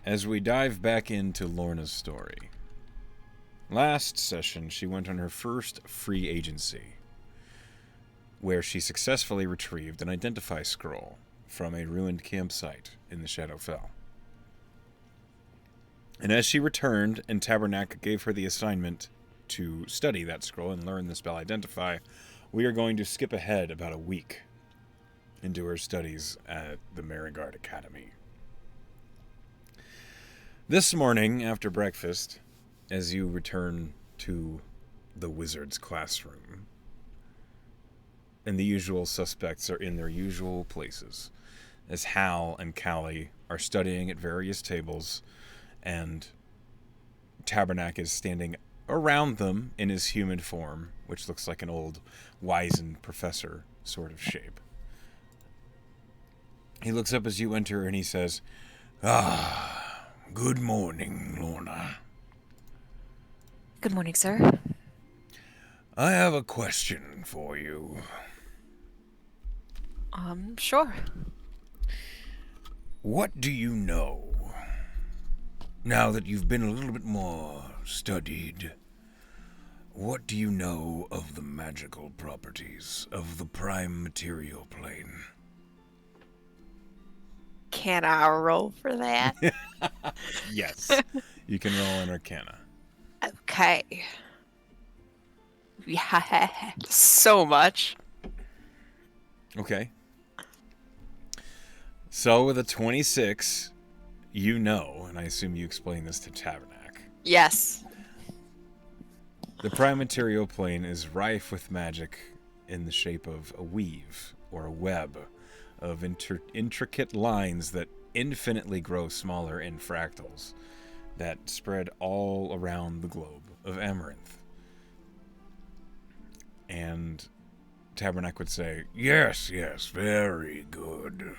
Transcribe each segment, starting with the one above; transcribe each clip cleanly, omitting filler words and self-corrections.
as we dive back into Lorna's story. Last session, she went on her first free agency, where she successfully retrieved an identify scroll from a ruined campsite in the Shadowfell. And as she returned and Tabernac gave her the assignment to study that scroll and learn the spell Identify, we are going to skip ahead about a week into her studies at the Merigard Academy. This morning, after breakfast, as you return to the wizard's classroom, and the usual suspects are in their usual places, as Hal and Callie are studying at various tables, and Tabernac is standing around them in his human form, which looks like an old wizened professor sort of shape. He looks up as you enter and he says, good morning, Lorna. Good morning, sir. I have a question for you. Sure. What do you know, now that you've been a little bit more studied, what do you know of the magical properties of the prime material plane? Can I roll for that? Yes, you can roll an Arcana. Okay. Yeah, so much. Okay. So with a 26, you know, and I assume you explain this to Tabernac. Yes. The prime material plane is rife with magic in the shape of a weave or a web of intricate lines that infinitely grow smaller in fractals that spread all around the globe of Amaranth. And Tabernac would say, yes, very good.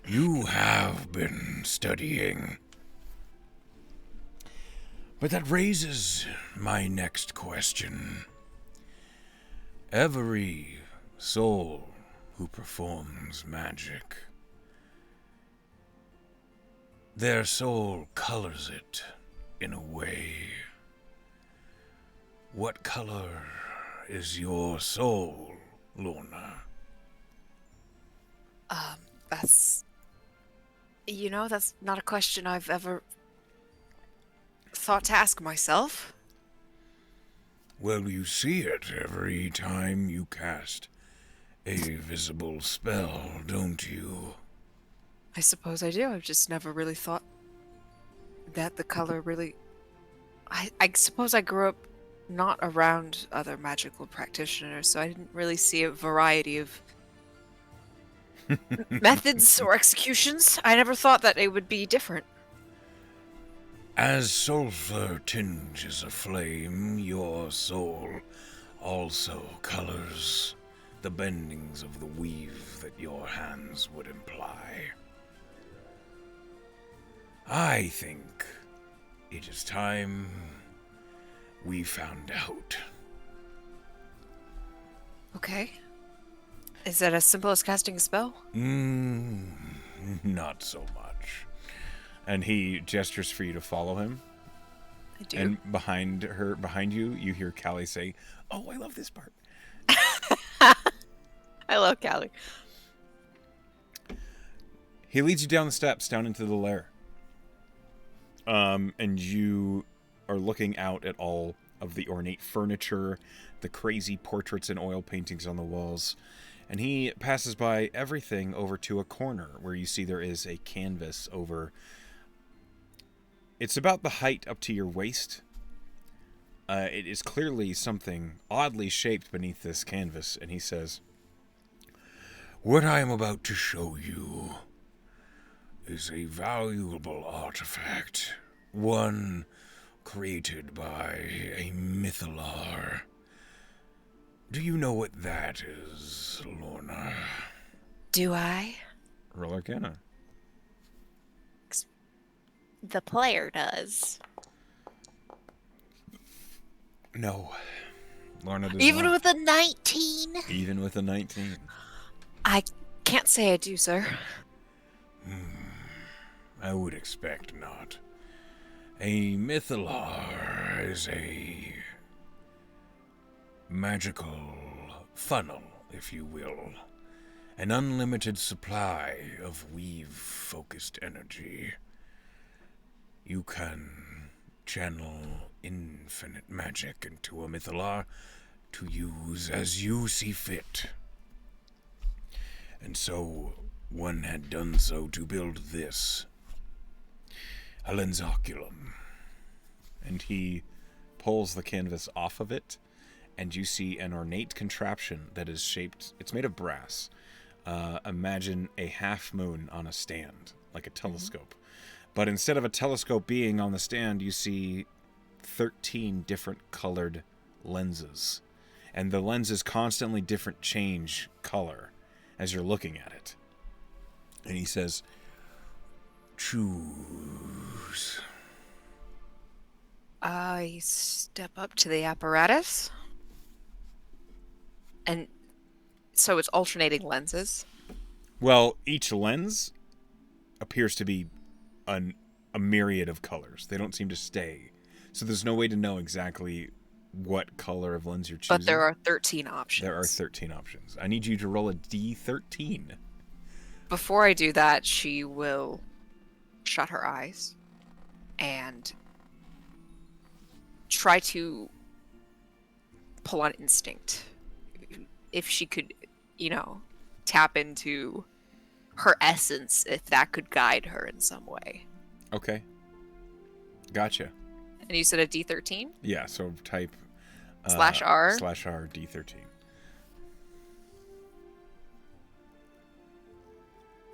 You have been studying. But that raises my next question. Every soul who performs magic, their soul colors it in a way. What color is your soul, Lorna? That's not a question I've ever thought to ask myself. Well, you see it every time you cast a visible spell, don't you? I suppose I do. I've just never really thought that the color really... I suppose I grew up not around other magical practitioners, so I didn't really see a variety of methods or executions. I never thought that it would be different. As sulfur tinges a flame, your soul also colors the bendings of the weave that your hands would imply. I think it is time we found out. Okay. Is that as simple as casting a spell? Not so much. And he gestures for you to follow him. I do. And behind you, you hear Callie say, "Oh, I love this part." I love Callie. He leads you down the steps, down into the lair. And you are looking out at all of the ornate furniture, the crazy portraits and oil paintings on the walls. And he passes by everything over to a corner where you see there is a canvas over. It's about the height up to your waist. It is clearly something oddly shaped beneath this canvas. And he says, "What I am about to show you is a valuable artifact. One created by a mythalar. Do you know what that is, Lorna?" Do I? Roll Arcana. The player does. No. Lorna does Even not. with a 19? Even with a 19. I can't say I do, sir. I would expect not. A Mythalar is a magical funnel, if you will. An unlimited supply of weave-focused energy. You can channel infinite magic into a Mythalar to use as you see fit. And so, one had done so to build this. A lensoculum. And he pulls the canvas off of it, and you see an ornate contraption that is shaped, it's made of brass. Imagine a half moon on a stand, like a telescope. But instead of a telescope being on the stand, you see 13 different colored lenses. And the lenses constantly change color as you're looking at it. And he says, choose. I step up to the apparatus. And so it's alternating lenses. Well, each lens appears to be a myriad of colors. They don't seem to stay. So there's no way to know exactly what color of lens you're choosing. But there are 13 options. There are 13 options. I need you to roll a D13. Before I do that, she will shut her eyes and try to pull on instinct. If she could, tap into her essence, if that could guide her in some way. Okay. Gotcha. And you said a D13? Yeah, so type /R. /R D13.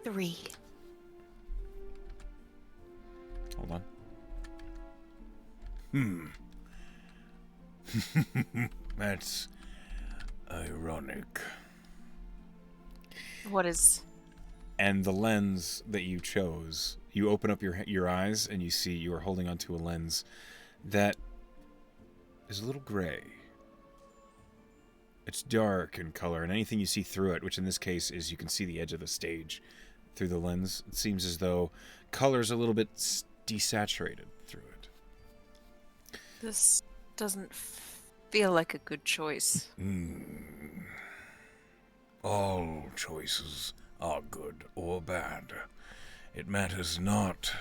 3. Hold on. That's ironic. What is... And the lens that you chose, you open up your eyes and you see you are holding onto a lens that is a little gray. It's dark in color, and anything you see through it, which in this case is you can see the edge of the stage through the lens, it seems as though color's a little bit desaturated through it. This doesn't feel like a good choice. All choices are good or bad. It matters not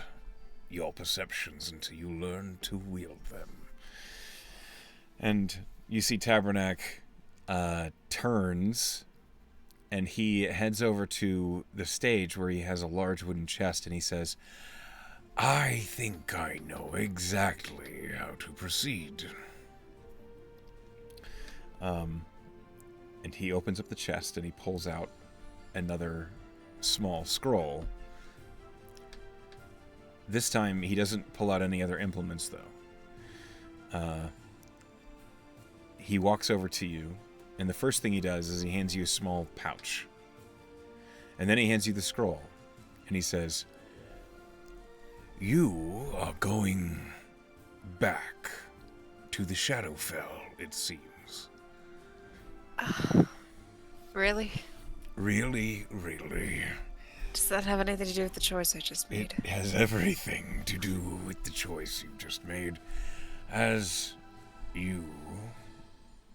your perceptions until you learn to wield them. And you see Tabernac turns, and he heads over to the stage where he has a large wooden chest, and he says, I think I know exactly how to proceed. And he opens up the chest and he pulls out another small scroll. This time he doesn't pull out any other implements, though. He walks over to you, and the first thing he does is he hands you a small pouch. And then he hands you the scroll, and he says, you are going back to the Shadowfell, it seems. Really? Really, really. Does that have anything to do with the choice I just made? It has everything to do with the choice you just made, as you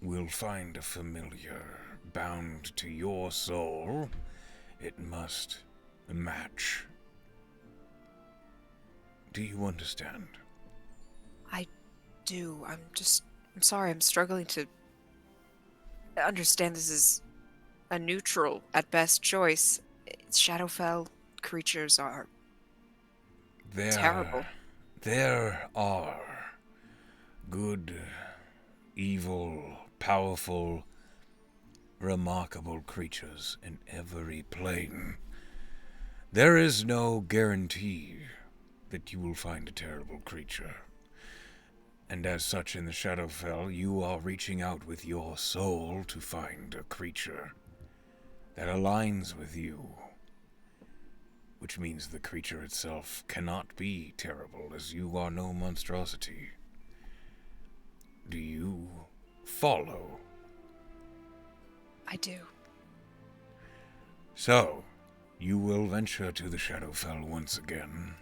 will find a familiar bound to your soul. It must match. Do you understand? I do. I'm sorry, I'm struggling to understand this is a neutral, at best, choice. Shadowfell creatures are terrible. There are good, evil, powerful, remarkable creatures in every plane. There is no guarantee that you will find a terrible creature. And as such, in the Shadowfell, you are reaching out with your soul to find a creature that aligns with you. Which means the creature itself cannot be terrible, as you are no monstrosity. Do you follow? I do. So, you will venture to the Shadowfell once again,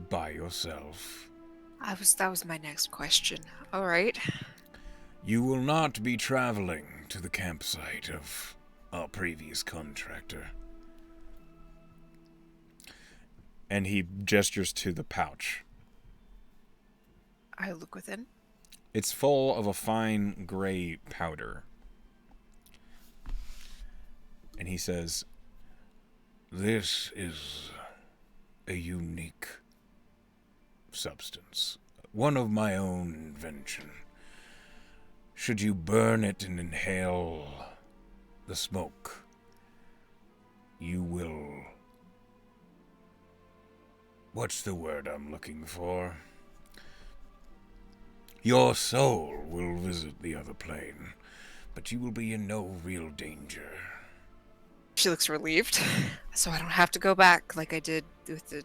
by yourself. That was my next question. All right. You will not be traveling to the campsite of our previous contractor. And he gestures to the pouch. I look within. It's full of a fine gray powder. And he says, "This is a unique substance. One of my own invention. Should you burn it and inhale the smoke, you will... What's the word I'm looking for? Your soul will visit the other plane, but you will be in no real danger." She looks relieved. So I don't have to go back like I did with the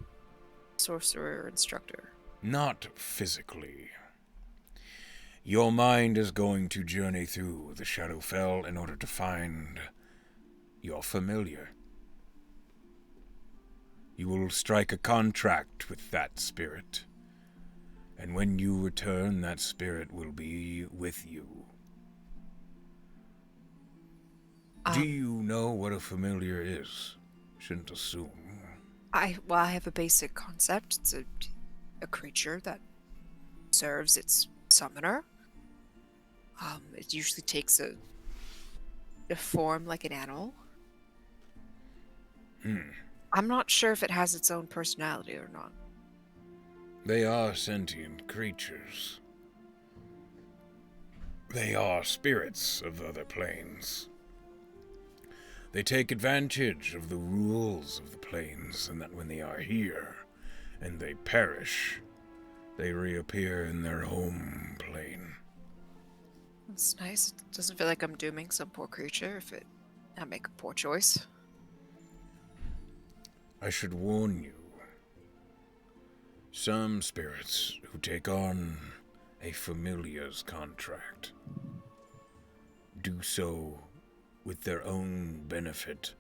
sorcerer instructor. Not physically. Your mind is going to journey through the Shadowfell in order to find your familiar. You will strike a contract with that spirit, and when you return, that spirit will be with you. Do you know what a familiar is? Shouldn't assume. I have a basic concept. It's a creature that serves its summoner. It usually takes a form like an animal. I'm not sure if it has its own personality or not. They are sentient creatures. They are spirits of other planes. They take advantage of the rules of the planes, and that when they are here and they perish, they reappear in their home plane. It's nice. It doesn't feel like I'm dooming some poor creature if I make a poor choice. I should warn you. Some spirits who take on a familiar's contract do so with their own benefit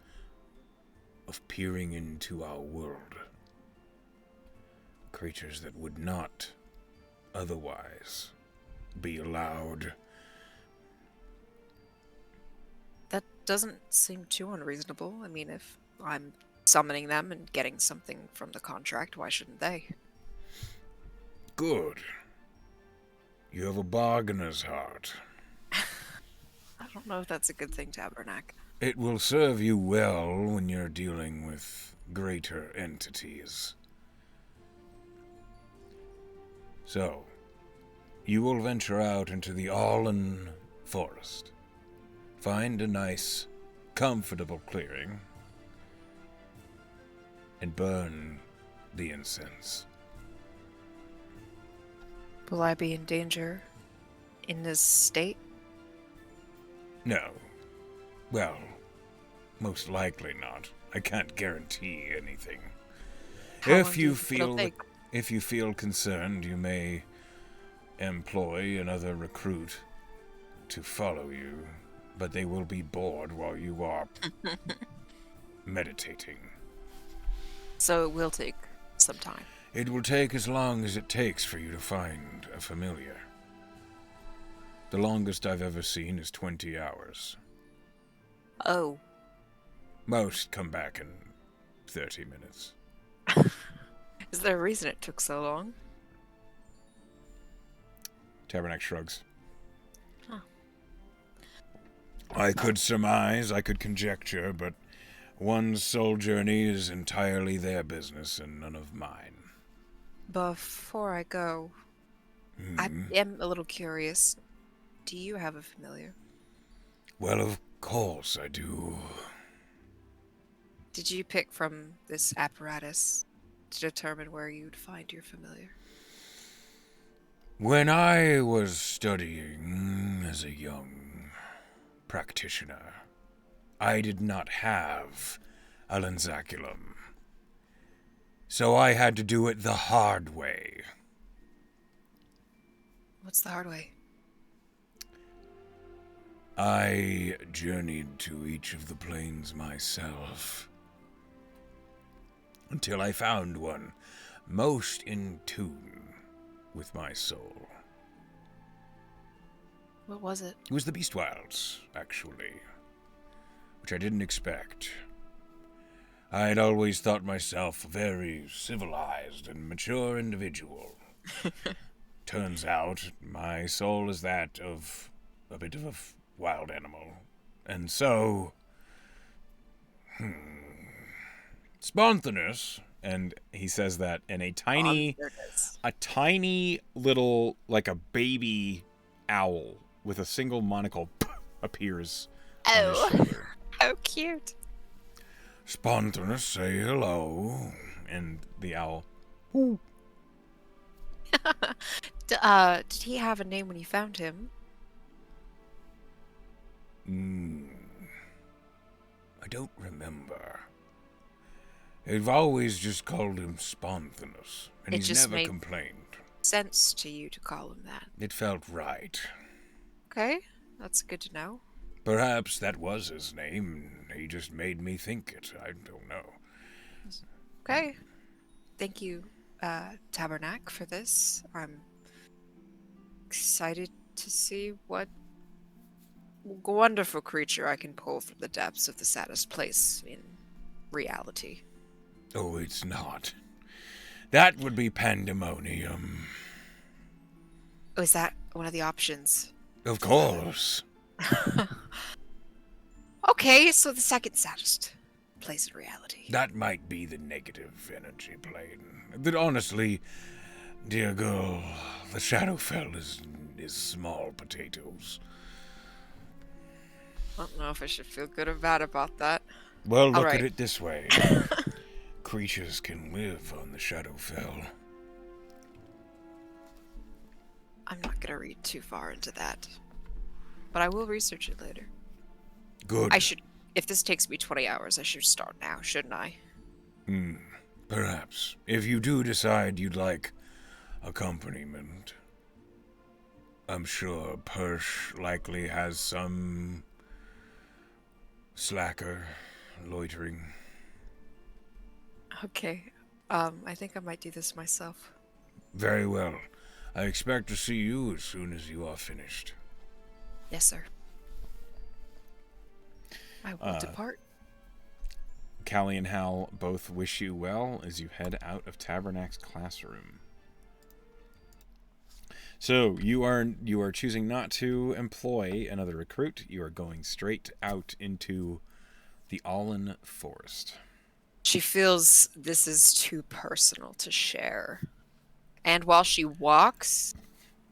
of peering into our world. Creatures that would not otherwise be allowed. That doesn't seem too unreasonable. I mean, if I'm summoning them and getting something from the contract, why shouldn't they? Good. You have a bargainer's heart. I don't know if that's a good thing, Tabernacle. It will serve you well when you're dealing with greater entities. So, you will venture out into the Allen Forest. Find a nice, comfortable clearing, and burn the incense. Will I be in danger in this state? No. Well, most likely not. I can't guarantee anything. How long If do you think it'll take? if you feel concerned, you may employ another recruit to follow you, but they will be bored while you are meditating. So it will take some time. It will take as long as it takes for you to find a familiar. The longest I've ever seen is 20 hours. Oh. Most come back in 30 minutes. Is there a reason it took so long? Tabernacle shrugs. Huh. I could surmise, I could conjecture, but one's soul journey is entirely their business and none of mine. Before I go, I am a little curious. Do you have a familiar? Well, of course I do. Did you pick from this apparatus to determine where you'd find your familiar? When I was studying as a young practitioner, I did not have a lensaculum. So I had to do it the hard way. What's the hard way? I journeyed to each of the planes myself, until I found one most in tune with my soul. What was it? It was the Beast Wilds, actually, which I didn't expect. I had always thought myself a very civilized and mature individual. Turns out my soul is that of a bit of a wild animal. And so, spontaneous, and he says that in a tiny little, like a baby owl with a single monocle appears on his shoulder. How cute. Spontaneous, say hello. And the owl, ooh. Did he have a name when you found him? I don't remember. They've always just called him Spontaneous, and he's never complained. Sense to you to call him that. It felt right. Okay, that's good to know. Perhaps that was his name, and he just made me think it. I don't know. Okay. Thank you, Tabernac, for this. I'm excited to see what wonderful creature I can pull from the depths of the saddest place in reality. Oh, it's not. That would be pandemonium. Oh, is that one of the options? Of course. Okay, so the second saddest place in reality. That might be the negative energy plane. But honestly, dear girl, the Shadowfell is small potatoes. I don't know if I should feel good or bad about that. Well, look at it this way. Creatures can live on the Shadowfell. I'm not gonna read too far into that. But I will research it later. Good. I should, if this takes me 20 hours, I should start now, shouldn't I? Perhaps. If you do decide you'd like accompaniment, I'm sure Persh likely has some slacker loitering. Okay. I think I might do this myself. Very well. I expect to see you as soon as you are finished. Yes, sir. I will depart. Callie and Hal both wish you well as you head out of Tabernac's classroom. So you are choosing not to employ another recruit. You are going straight out into the Allen Forest. She feels this is too personal to share. And while she walks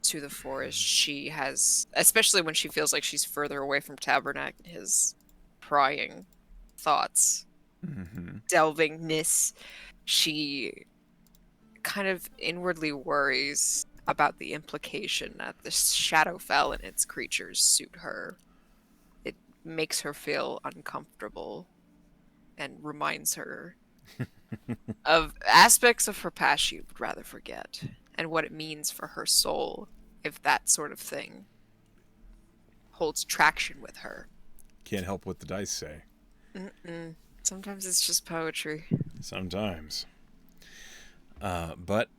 to the forest, she has, especially when she feels like she's further away from Tabernac, his prying thoughts, delvingness, she kind of inwardly worries about the implication that the Shadowfell and its creatures suit her. It makes her feel uncomfortable and reminds her of aspects of her past she would rather forget, and what it means for her soul if that sort of thing holds traction with her. Can't help what the dice say. Sometimes it's just poetry. Sometimes. But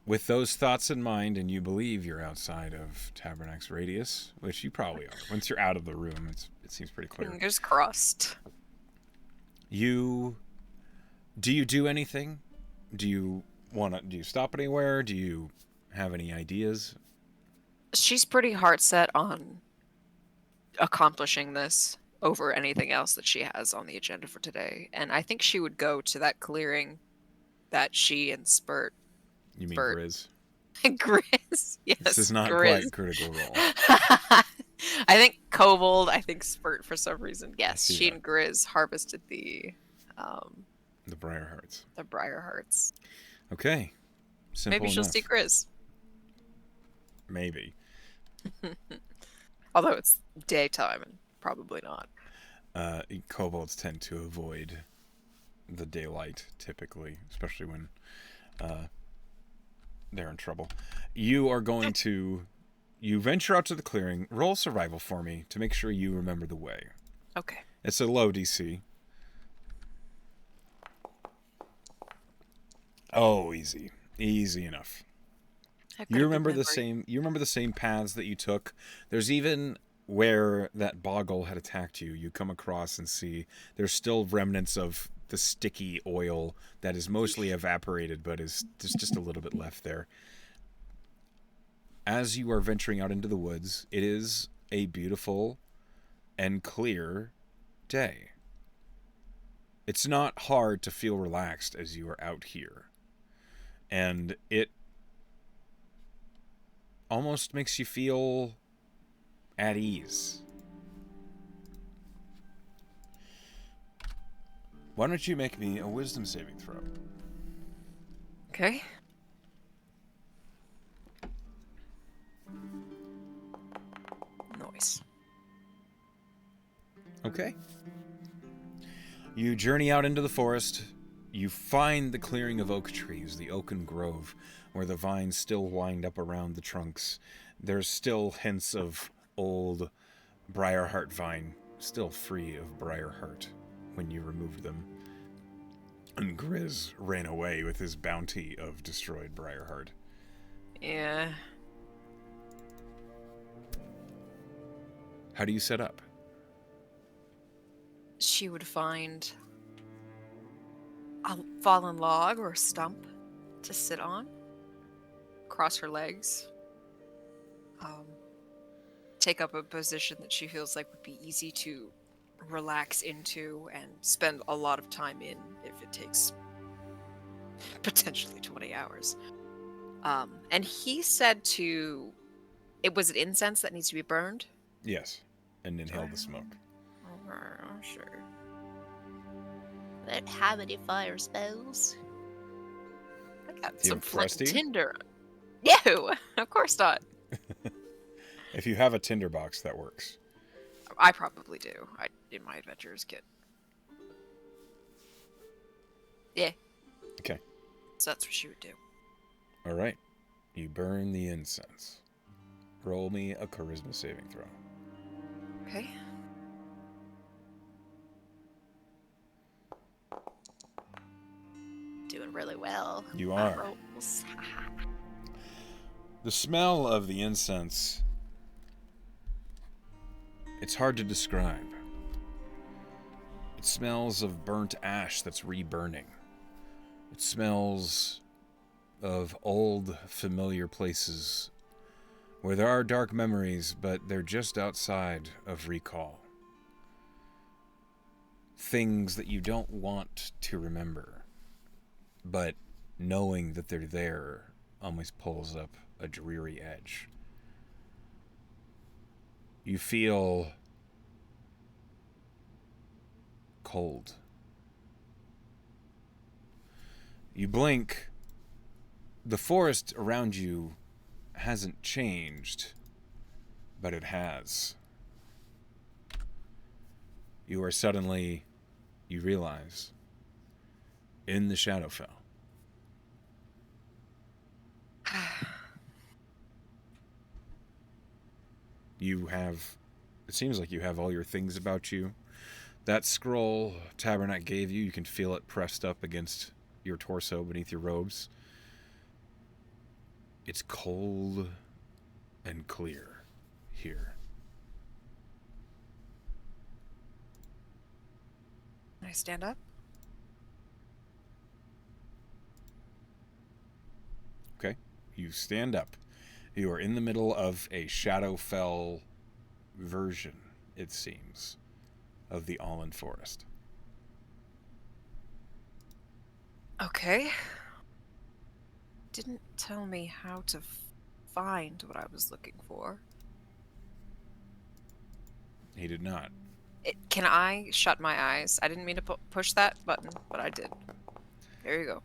with those thoughts in mind, and you believe you're outside of Tabernac's radius, which you probably are. Once you're out of the room, it seems pretty clear. Fingers crossed. Do you do anything? Do you stop anywhere? Do you have any ideas? She's pretty hard set on accomplishing this over anything else that she has on the agenda for today. And I think she would go to that clearing that she and Spurt... You mean Grizz? Grizz, yes. This is not Grizz. quite Critical Role. I think Kobold, I think Spurt for some reason. Yes, she that. and Grizz harvested the Briarhearts. The Briarhearts. Okay. Simple Maybe she'll enough. see Grizz. Maybe. Although it's daytime and probably not. Kobolds tend to avoid the daylight typically, especially when they're in trouble. You are going to... You venture out to the clearing. Roll survival for me to make sure you remember the way. Okay. It's a low DC. Oh, easy. Easy enough. I've got You a good remember the memory. same you remember the same paths that you took? There's even where that boggle had attacked you. You come across and see there's still remnants of the sticky oil that is mostly evaporated, but is there's just a little bit left there. As you are venturing out into the woods, it is a beautiful and clear day. It's not hard to feel relaxed as you are out here. And it almost makes you feel at ease. Why don't you make me a wisdom saving throw? Okay. Noise. Okay. You journey out into the forest. You find the clearing of oak trees, the oaken grove, where the vines still wind up around the trunks. There's still hints of old briarheart vine, still free of briarheart when you removed them. And Grizz ran away with his bounty of destroyed briarheart. Yeah. How do you set up? She would find a fallen log or a stump to sit on, cross her legs, um, take up a position that she feels like would be easy to relax into and spend a lot of time in if it takes potentially 20 hours. And he said to, it was an incense that needs to be burned. Yes, and inhale the smoke. Oh, sure. I don't have any fire spells. I got Do you some have flint crusty? tinder. No, of course not. If you have a tinderbox, that works. I probably do. In my adventures kit. Yeah. Okay. So that's what she would do. All right. You burn the incense. Roll me a charisma saving throw. Okay. Doing really well. You My are. rolls. The smell of the incense, it's hard to describe. It smells of burnt ash that's reburning. It smells of old, familiar places where there are dark memories, but they're just outside of recall. Things that you don't want to remember, but knowing that they're there almost pulls up a dreary edge. You feel cold. You blink. The forest around you hasn't changed, but it has. You realize, in the Shadowfell. It seems like you have all your things about you. That scroll Tabernac gave you, you can feel it pressed up against your torso beneath your robes. It's cold and clear here. Can I stand up? Okay? You stand up. You are in the middle of a Shadowfell version, it seems, of the Allen Forest. Okay. Didn't tell me how to find what I was looking for. He did not. Can I shut my eyes? I didn't mean to push that button, but I did. There you go.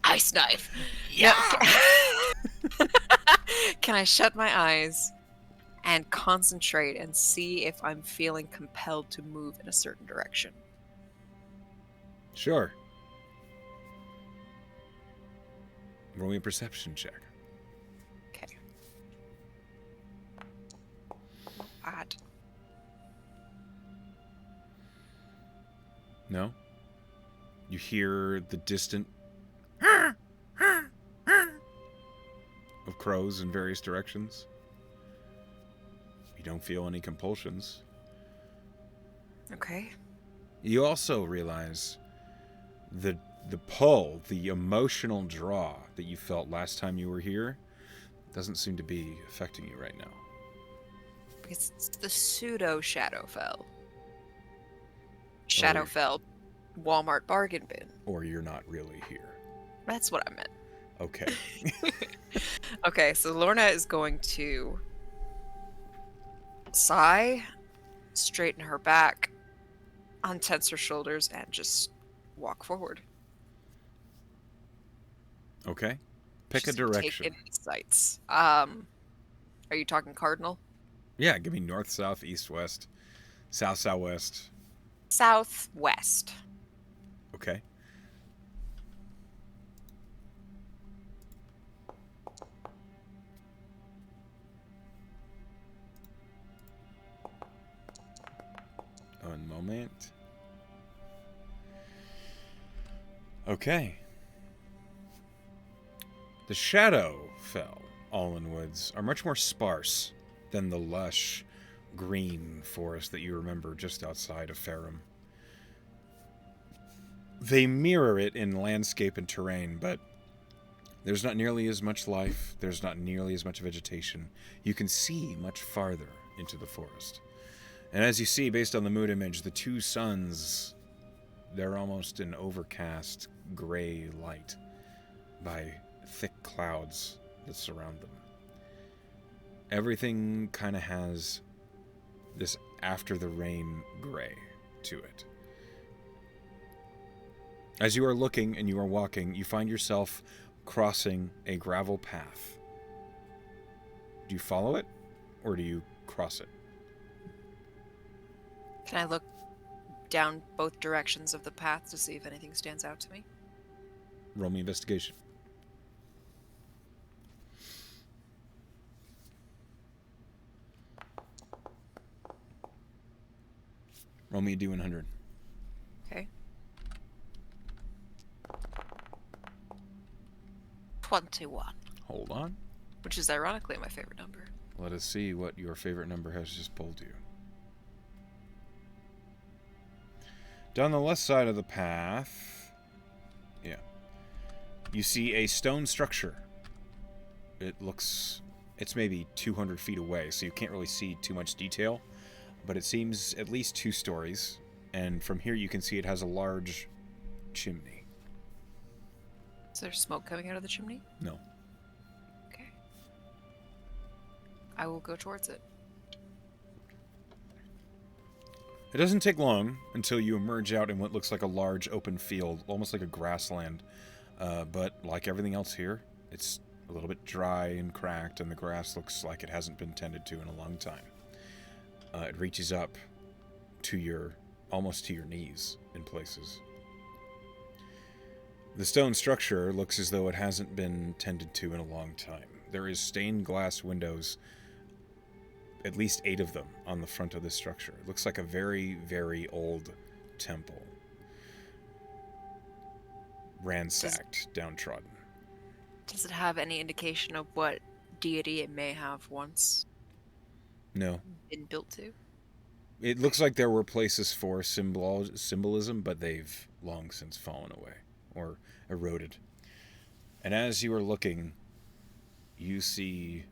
Ice knife. Yeah! No, can I shut my eyes and concentrate and see if I'm feeling compelled to move in a certain direction? Sure. Roll me a perception check. Okay. Odd. No? You hear the distant crows in various directions. You don't feel any compulsions. Okay. You also realize the pull, the emotional draw that you felt last time you were here doesn't seem to be affecting you right now. Because it's the pseudo Shadowfell. Or- Shadowfell Walmart bargain bin. Or you're not really here. That's what I meant. Okay. Okay, so Lorna is going to sigh, straighten her back, untense her shoulders, and just walk forward. Okay. Pick She's a gonna direction. take in the sights. Are you talking cardinal? Yeah, give me north, south, east, west, south, southwest. Southwest. Okay. One moment. Okay. The Shadowfell Allenwoods are much more sparse than the lush green forest that you remember just outside of Ferrum. They mirror it in landscape and terrain, but there's not nearly as much life, there's not nearly as much vegetation. You can see much farther into the forest. And as you see, based on the mood image, the two suns, they're almost an overcast gray light by thick clouds that surround them. Everything kind of has this after the rain gray to it. As you are looking and you are walking, you find yourself crossing a gravel path. Do you follow it, or do you cross it? Can I look down both directions of the path to see if anything stands out to me? Roll me investigation. Roll me a D100. Okay. 21. Hold on. Which is ironically my favorite number. Let us see what your favorite number has just pulled you. Down the left side of the path, yeah, you see a stone structure. It's maybe 200 feet away, so you can't really see too much detail, but it seems at least 2 stories, and from here you can see it has a large chimney. Is there smoke coming out of the chimney? No. Okay. I will go towards it. It doesn't take long until you emerge out in what looks like a large open field, almost like a grassland. But like everything else here, it's a little bit dry and cracked, and the grass looks like it hasn't been tended to in a long time. It reaches up to almost to your knees in places. The stone structure looks as though it hasn't been tended to in a long time. There is stained glass windows, at least 8 of them, on the front of this structure. It looks like a very, very old temple. Ransacked, downtrodden. Does it have any indication of what deity it may have once No. been built to? It looks like there were places for symbolism, but they've long since fallen away or eroded. And as you are looking, you see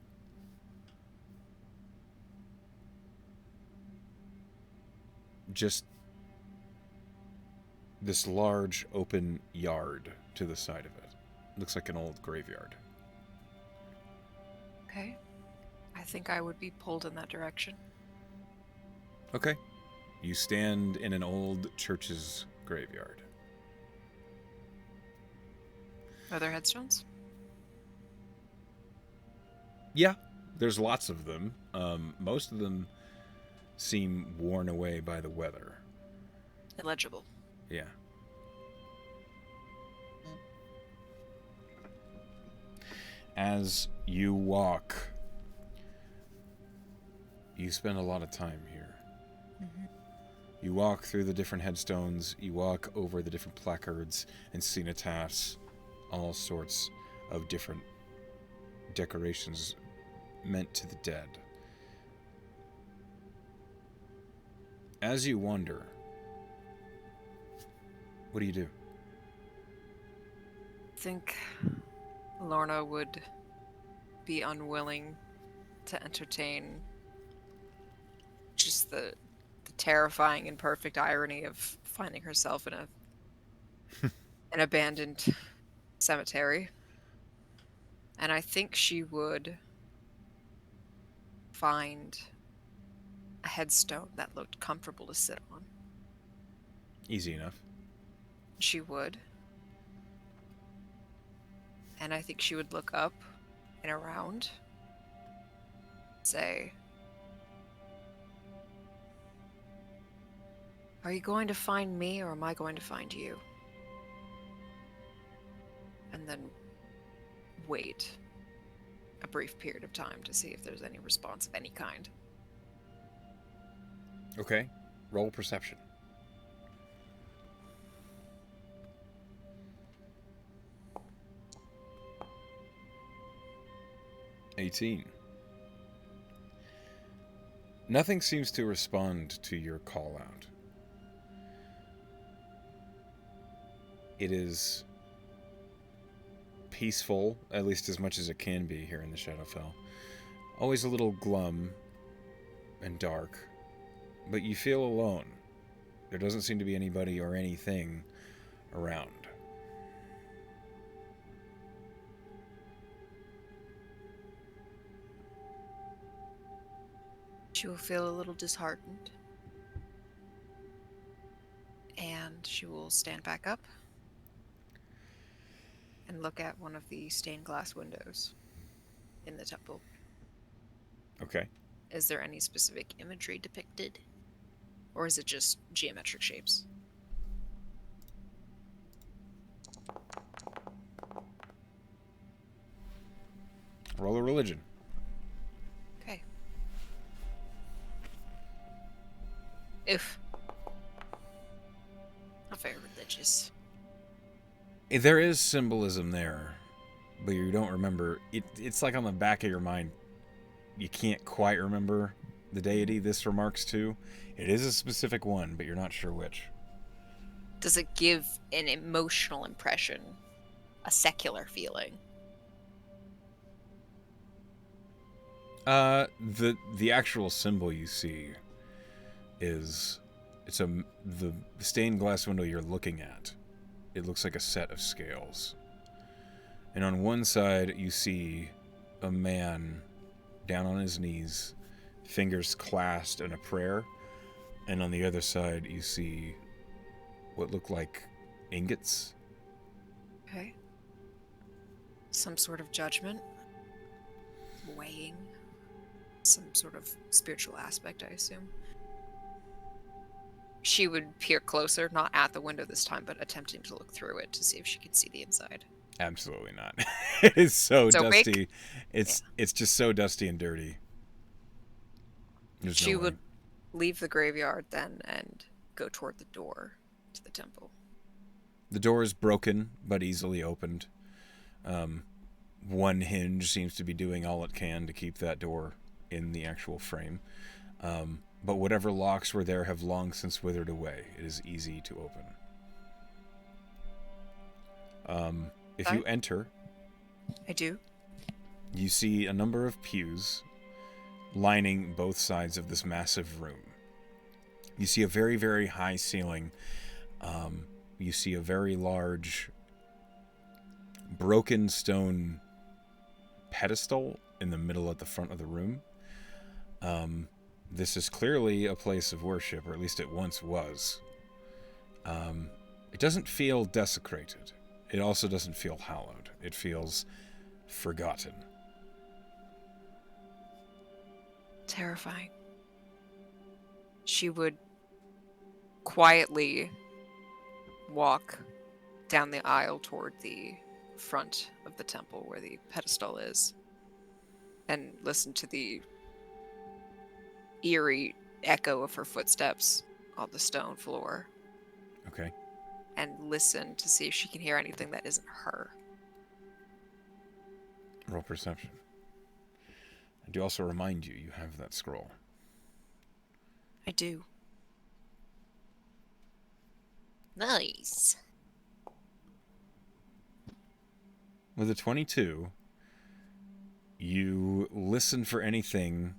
just this large open yard to the side of it. Looks like an old graveyard. Okay. I think I would be pulled in that direction. Okay. You stand in an old church's graveyard. Are there headstones? Yeah, there's lots of them. Most of them seem worn away by the weather. Illegible. Yeah. As you walk, you spend a lot of time here. Mm-hmm. You walk through the different headstones, you walk over the different placards and cenotaphs, all sorts of different decorations meant to the dead. As you wonder, what do you do? I think Lorna would be unwilling to entertain just the terrifying and perfect irony of finding herself in an abandoned cemetery. And I think she would find a headstone that looked comfortable to sit on. Easy enough. She would. And I think she would look up and around, say, "Are you going to find me or am I going to find you?" And then wait a brief period of time to see if there's any response of any kind. Okay. Roll perception. 18. Nothing seems to respond to your call out. It is peaceful, at least as much as it can be here in the Shadowfell. Always a little glum and dark, but you feel alone. There doesn't seem to be anybody or anything around. She will feel a little disheartened. And she will stand back up and look at one of the stained glass windows in the temple. Okay. Is there any specific imagery depicted? Or is it just geometric shapes? Roll a religion. Okay. Oof. Not very religious. There is symbolism there, but you don't remember. It's like on the back of your mind. You can't quite remember the deity this remarks to. It is a specific one, but you're not sure which. Does it give an emotional impression? A secular feeling? The actual symbol you see is the stained glass window you're looking at. It looks like a set of scales. And on one side you see a man down on his knees, fingers clasped in a prayer, and on the other side you see what look like ingots. Okay. Some sort of judgment? Weighing? Some sort of spiritual aspect, I assume. She would peer closer, not at the window this time, but attempting to look through it to see if she could see the inside. Absolutely not. It is so dusty. Big? It's just so dusty and dirty. There's She no way. would leave the graveyard then and go toward the door to the temple. The door is broken, but easily opened. One hinge seems to be doing all it can to keep that door in the actual frame. But whatever locks were there have long since withered away. It is easy to open. If you enter, I do. you see a number of pews lining both sides of this massive room. You see a very, very high ceiling. You see a very large broken stone pedestal in the middle at the front of the room. This is clearly a place of worship, or at least it once was. It doesn't feel desecrated. It also doesn't feel hallowed. It feels forgotten. Terrifying. She would quietly walk down the aisle toward the front of the temple where the pedestal is and listen to the eerie echo of her footsteps on the stone floor. Okay. And listen to see if she can hear anything that isn't her. Roll perception. I do also remind you, you have that scroll. I do. Nice. With a 22, you listen for anything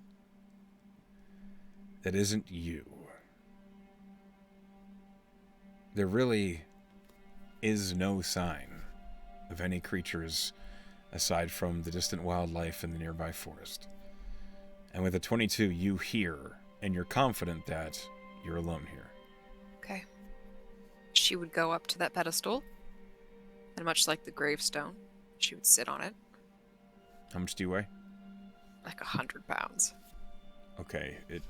that isn't you. There really is no sign of any creatures aside from the distant wildlife in the nearby forest. And with a 22, you hear, and you're confident that you're alone here. Okay. She would go up to that pedestal, and much like the gravestone, she would sit on it, How much do you weigh? like 100 pounds. Okay, it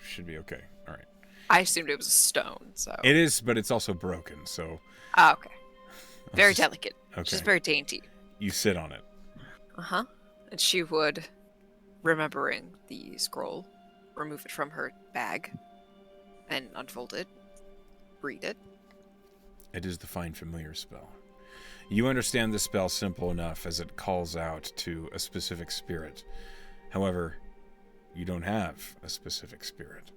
should be okay. All right. I assumed it was a stone, so. It is, but it's also broken, so. Ah, okay. Very just, delicate. Okay. She's very dainty. You sit on it. Uh-huh. And she would, remembering the scroll, remove it from her bag and unfold it, read it. It is the Find Familiar spell. You understand the spell simple enough as it calls out to a specific spirit. However, you don't have a specific spirit.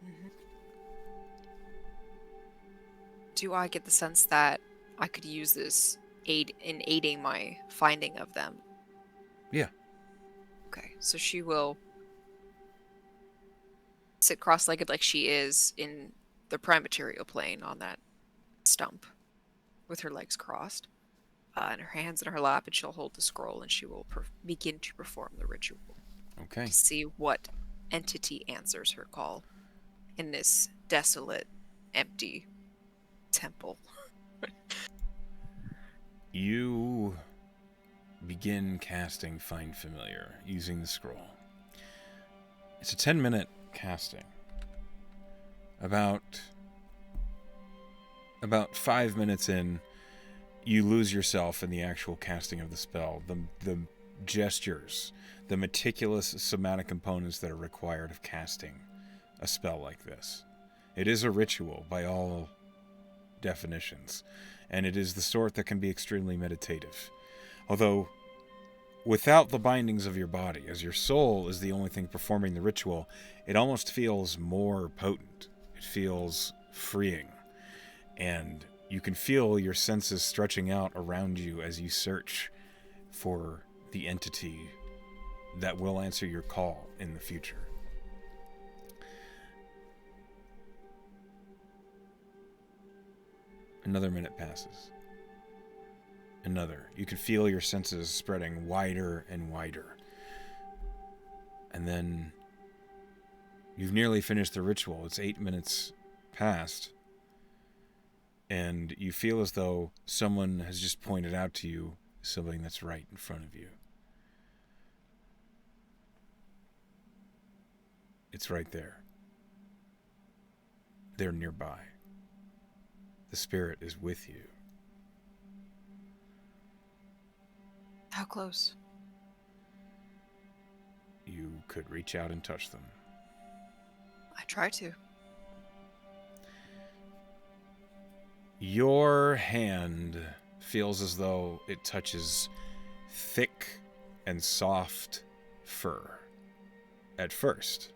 Mm-hmm. Do I get the sense that I could use this in aiding my finding of them? Yeah. Okay, so she will sit cross-legged like she is in the prime material plane on that stump with her legs crossed and her hands in her lap, and she'll hold the scroll and she will begin to perform the ritual Okay. to see what entity answers her call in this desolate, empty temple. You begin casting Find Familiar using the scroll. It's a 10-minute casting. About 5 minutes in, you lose yourself in the actual casting of the spell. The gestures, the meticulous somatic components that are required of casting a spell like this. It is a ritual by all definitions, and it is the sort that can be extremely meditative. Although, without the bindings of your body, as your soul is the only thing performing the ritual, it almost feels more potent. It feels freeing. And you can feel your senses stretching out around you as you search for the entity that will answer your call in the future. Another minute passes. Another. You can feel your senses spreading wider and wider. And then you've nearly finished the ritual. It's 8 minutes past. And you feel as though someone has just pointed out to you something that's right in front of you. It's right there. They're nearby. The spirit is with you. How close? You could reach out and touch them. I try to. Your hand feels as though it touches thick and soft fur at first.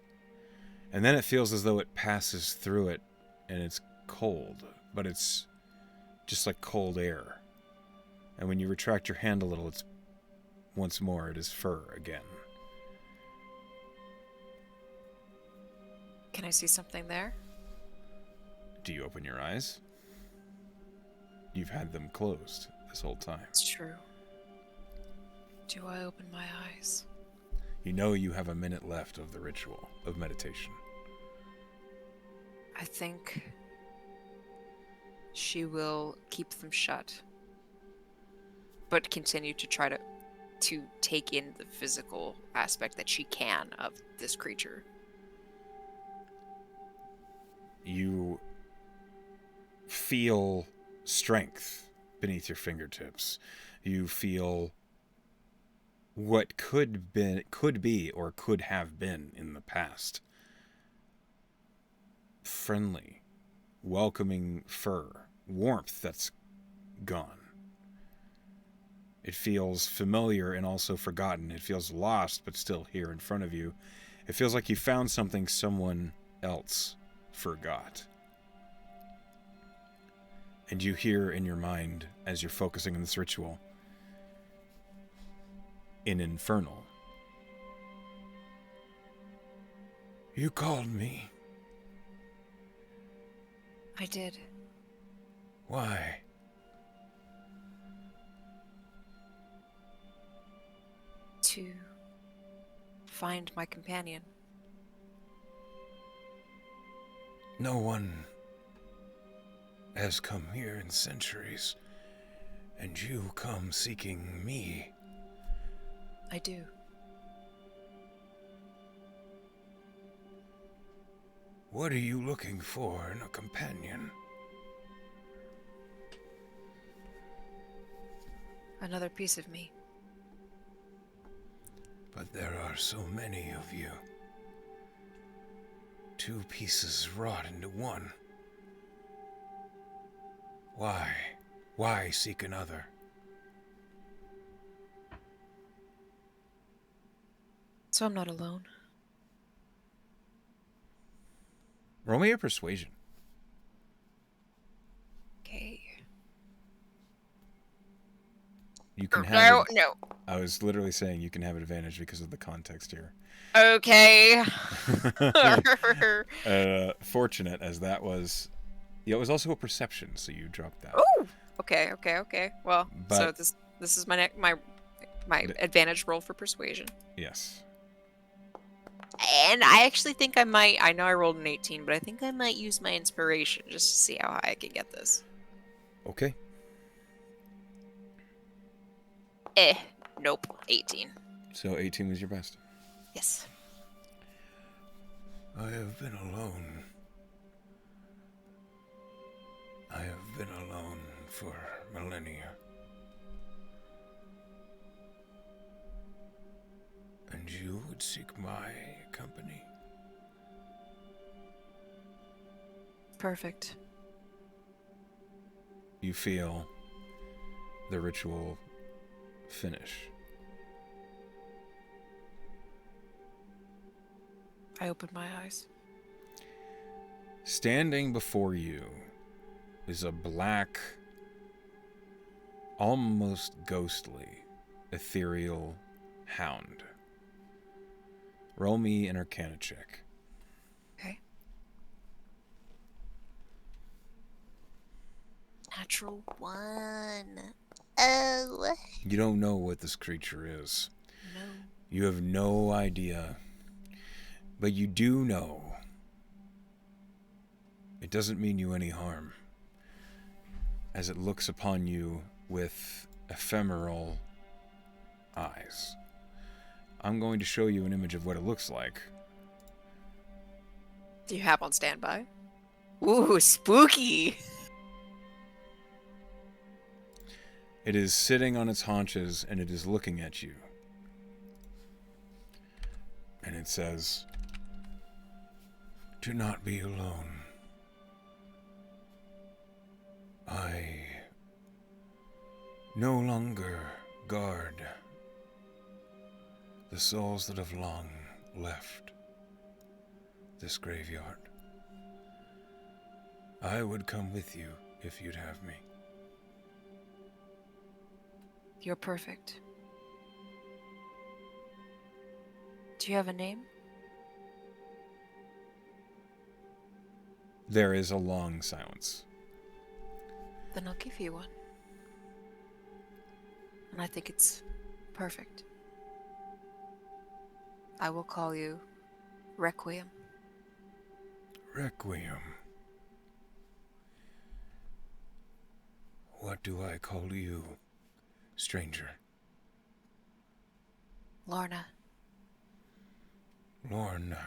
And then it feels as though it passes through it and it's cold, but it's just like cold air. And when you retract your hand a little, it's once more, it is fur again. Can I see something there? Do you open your eyes? You've had them closed this whole time. It's true. Do I open my eyes? You know you have a minute left of the ritual of meditation. I think she will keep them shut, but continue to try to take in the physical aspect that she can of this creature. You feel strength beneath your fingertips. You feel what could be or could have been in the past. Friendly, welcoming fur, warmth that's gone. It feels familiar and also forgotten. It feels lost, but still here in front of you. It feels like you found something someone else forgot. And you hear in your mind, as you're focusing on this ritual, in Infernal. You called me. I did. Why? To find my companion. No one has come here in centuries, and you come seeking me. I do. What are you looking for in a companion? Another piece of me. But there are so many of you. 2 pieces wrought into one. Why? Why seek another? So I'm not alone. Roll me a persuasion. Okay. You can have No, it. no. I was literally saying you can have an advantage because of the context here. Okay. Fortunate as that was. Yeah, it was also a perception, so you dropped that. Oh. Okay. Well, so But this is my advantage roll for persuasion. yes. And I actually think I might. I know I rolled an 18, but I think I might use my inspiration just to see how high I can get this. Okay. Nope. 18. So 18 was your best. Yes. I have been alone. I have been alone for millennia. And you would seek my company? Perfect. You feel the ritual finish. I open my eyes. Standing before you is a black, almost ghostly, ethereal hound. Roll me an Arcana check. Okay. Natural 1. Oh. You don't know what this creature is. No. You have no idea. But you do know it doesn't mean you any harm, as it looks upon you with ephemeral eyes. I'm going to show you an image of what it looks like. Do you have on standby? Ooh, spooky. It is sitting on its haunches and it is looking at you. And it says, "Do not be alone. I no longer guard the souls that have long left this graveyard. I would come with you if you'd have me." You're perfect. Do you have a name? There is a long silence. Then I'll give you one. And I think it's perfect. I will call you Requiem. Requiem. What do I call you, stranger? Lorna. Lorna.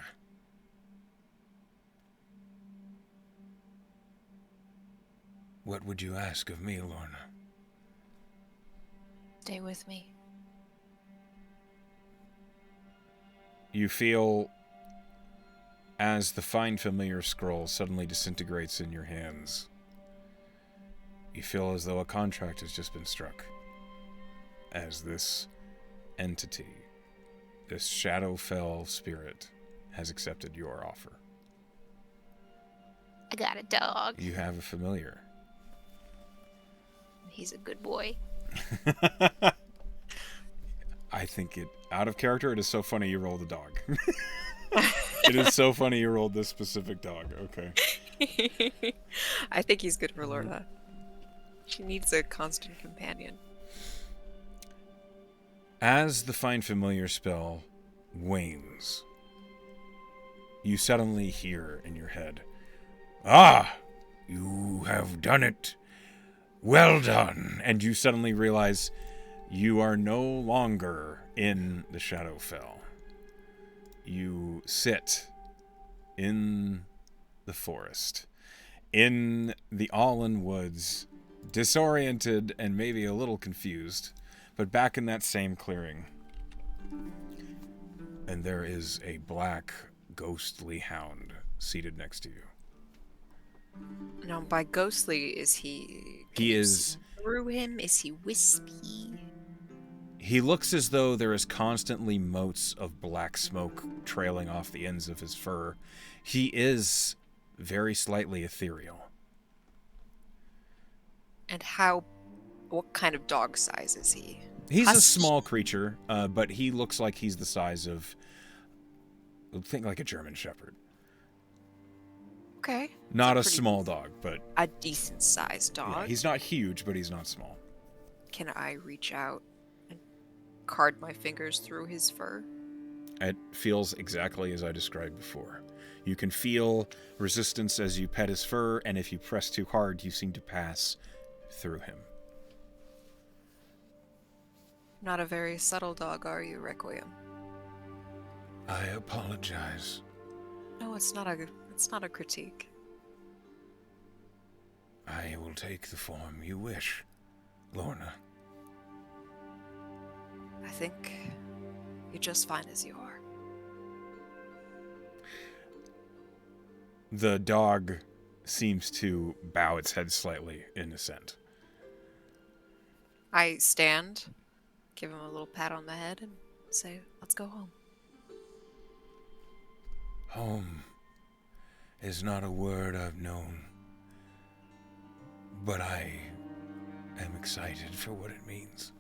What would you ask of me, Lorna? Stay with me. You feel as the fine familiar scroll suddenly disintegrates in your hands. You feel as though a contract has just been struck. as this entity, this Shadowfell spirit, has accepted your offer. I got a dog. You have a familiar. He's a good boy. I think it, out of character, it is so funny you rolled a dog. It is so funny you rolled this specific dog. Okay. I think he's good for Lorna. She needs a constant companion. As the Find Familiar spell wanes, you suddenly hear in your head, "Ah, you have done it. Well done." And you suddenly realize you are no longer in the Shadowfell. You sit in the forest, in the Allen Woods, disoriented and maybe a little confused, but back in that same clearing. And there is a black, ghostly hound seated next to you. Now, by ghostly, is he... He is... through him? Is he wispy? He looks as though there is constantly motes of black smoke trailing off the ends of his fur. He is very slightly ethereal. And what kind of dog size is he? He's Husky? a small creature, but he looks like he's the size of, think like a German Shepherd. Okay. Not a small dog, but... a decent sized dog. Yeah, he's not huge, but he's not small. Can I reach out and card my fingers through his fur? It feels exactly as I described before. You can feel resistance as you pet his fur, and if you press too hard, you seem to pass through him. Not a very subtle dog, are you, Requiem? I apologize. No, it's not a critique. I will take the form you wish, Lorna. I think you're just fine as you are. The dog seems to bow its head slightly in assent. I stand, give him a little pat on the head, and say, "Let's go home." Home is not a word I've known, but I am excited for what it means.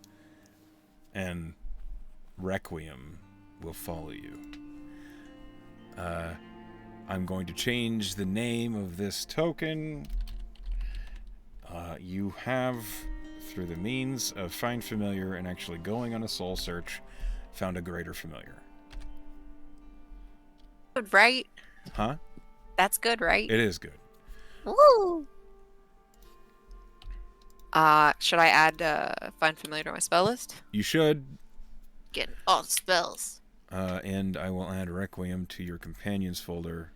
And Requiem will follow you. I'm going to change the name of this token. You have, through the means of Find Familiar and actually going on a soul search, found a greater familiar. Good, right? Huh? That's good, right? It is good. Woo! Should I add Find Familiar to my spell list? You should. Getting all the spells. And I will add Requiem to your companions folder.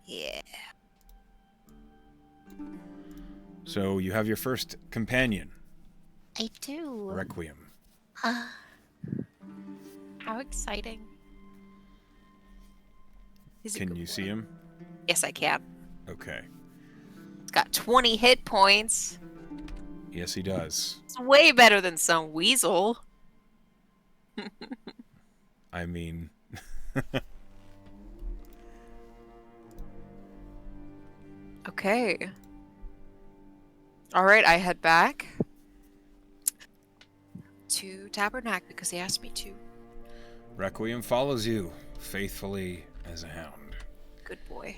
Yeah. So you have your first companion, I do. Requiem. How exciting. He's a Can good you boy. see him? Yes, I can. Okay. It's got 20 hit points. Yes, he does. It's way better than some weasel. I mean... Okay. Alright, I head back to Tabernacle because he asked me to. Requiem follows you, faithfully as a hound. Good boy.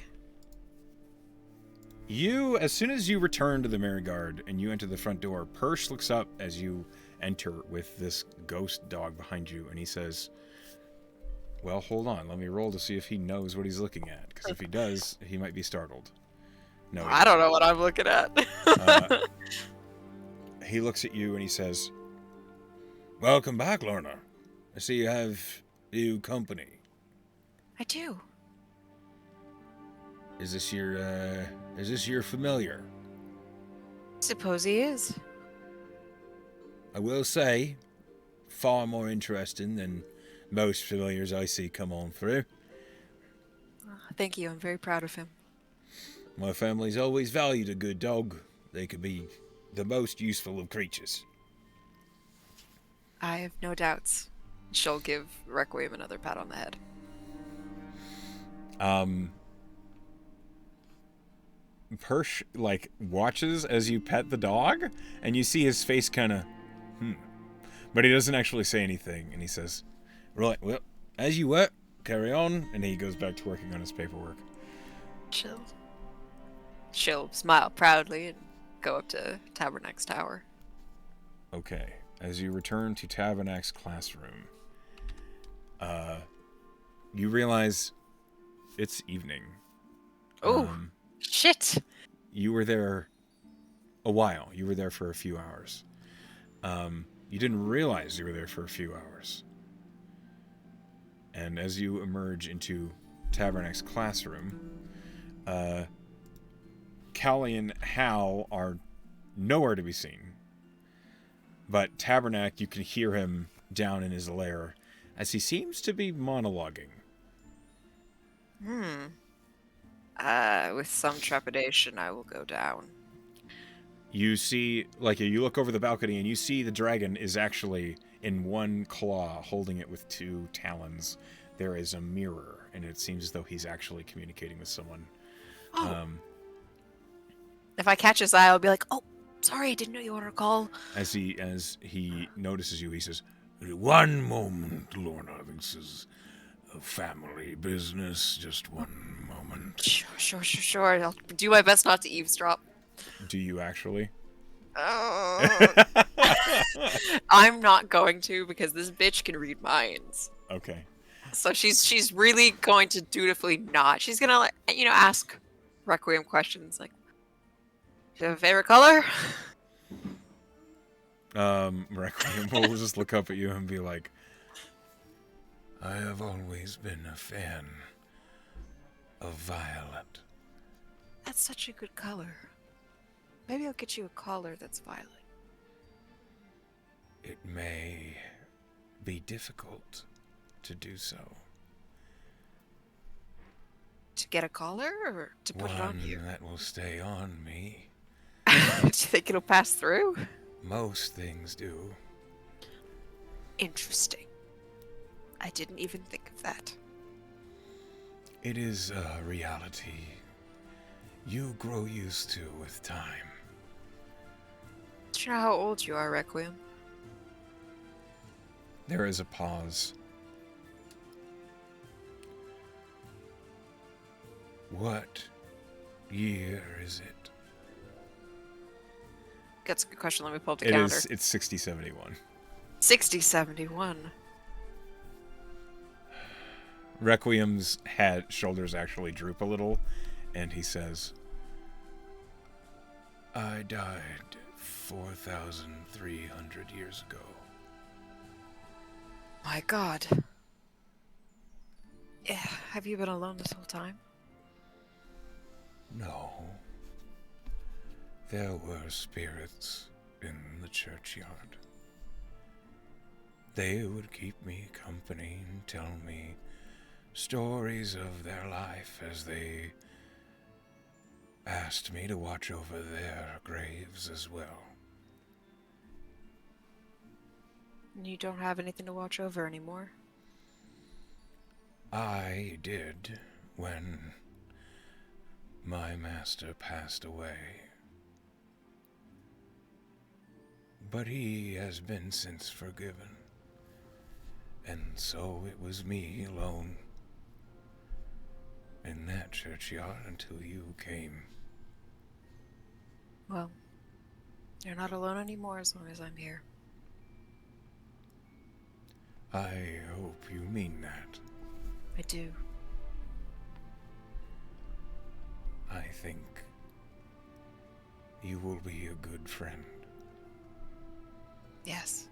You, as soon as you return to the Merryguard and you enter the front door, Persh looks up as you enter with this ghost dog behind you, and he says, "Well, hold on, let me roll to see if he knows what he's looking at, because if he does, he might be startled." No, he I don't know what I'm looking at. He looks at you and he says, "Welcome back, Lorna. I see you have new company. I do. Is this your familiar?" Suppose he is. I will say, far more interesting than most familiars I see come on through. Thank you. I'm very proud of him. My family's always valued a good dog. They could be the most useful of creatures. I have no doubts. She'll give Requiem another pat on the head. Persh, watches as you pet the dog, and you see his face kind of, But he doesn't actually say anything, and he says, right, well, as you were, carry on, and he goes back to working on his paperwork. She'll smile proudly and go up to Tabernac's tower. Okay, as you return to Tabernac's classroom, you realize it's evening. Oh, shit! You were there a while. You were there for a few hours. You didn't realize you were there for a few hours. And as you emerge into Tabernac's classroom, Callie and Hal are nowhere to be seen. But Tabernac, you can hear him down in his lair as he seems to be monologuing. With some trepidation, I will go down. You see, you look over the balcony and you see the dragon is actually in one claw, holding it with two talons. There is a mirror, and it seems as though he's actually communicating with someone. Oh. If I catch his eye, I'll be like, "Oh, sorry, I didn't know you wanted to call." As he notices you, he says, "One moment, Lorna. This is a family business. Just one moment." Sure. I'll do my best not to eavesdrop. Do you actually? I'm not going to, because this bitch can read minds. Okay. So she's really going to dutifully not. She's gonna ask Requiem questions like, "Do you have a favorite color?" Requiem will just look up at you and be like, "I have always been a fan of violet." That's such a good color. Maybe I'll get you a collar that's violet. It may be difficult to do so. To get a collar or to put it on you? One that will stay on me. Do you think it'll pass through? Most things do. Interesting. I didn't even think of that. It is a reality you grow used to with time. Do you know how old you are, Requiem? There is a pause. What year is it? That's a good question. Let me pull up the calendar. It's 6071. 6071. Requiem's shoulders actually droop a little, and he says, "I died 4,300 years ago." My God. Yeah, have you been alone this whole time? No. There were spirits in the churchyard. They would keep me company and tell me stories of their life as they asked me to watch over their graves as well. You don't have anything to watch over anymore? I did when my master passed away. But he has been since forgiven. And so it was me alone in that churchyard until you came. Well, you're not alone anymore as long as I'm here. I hope you mean that. I do. I think you will be a good friend. Yes.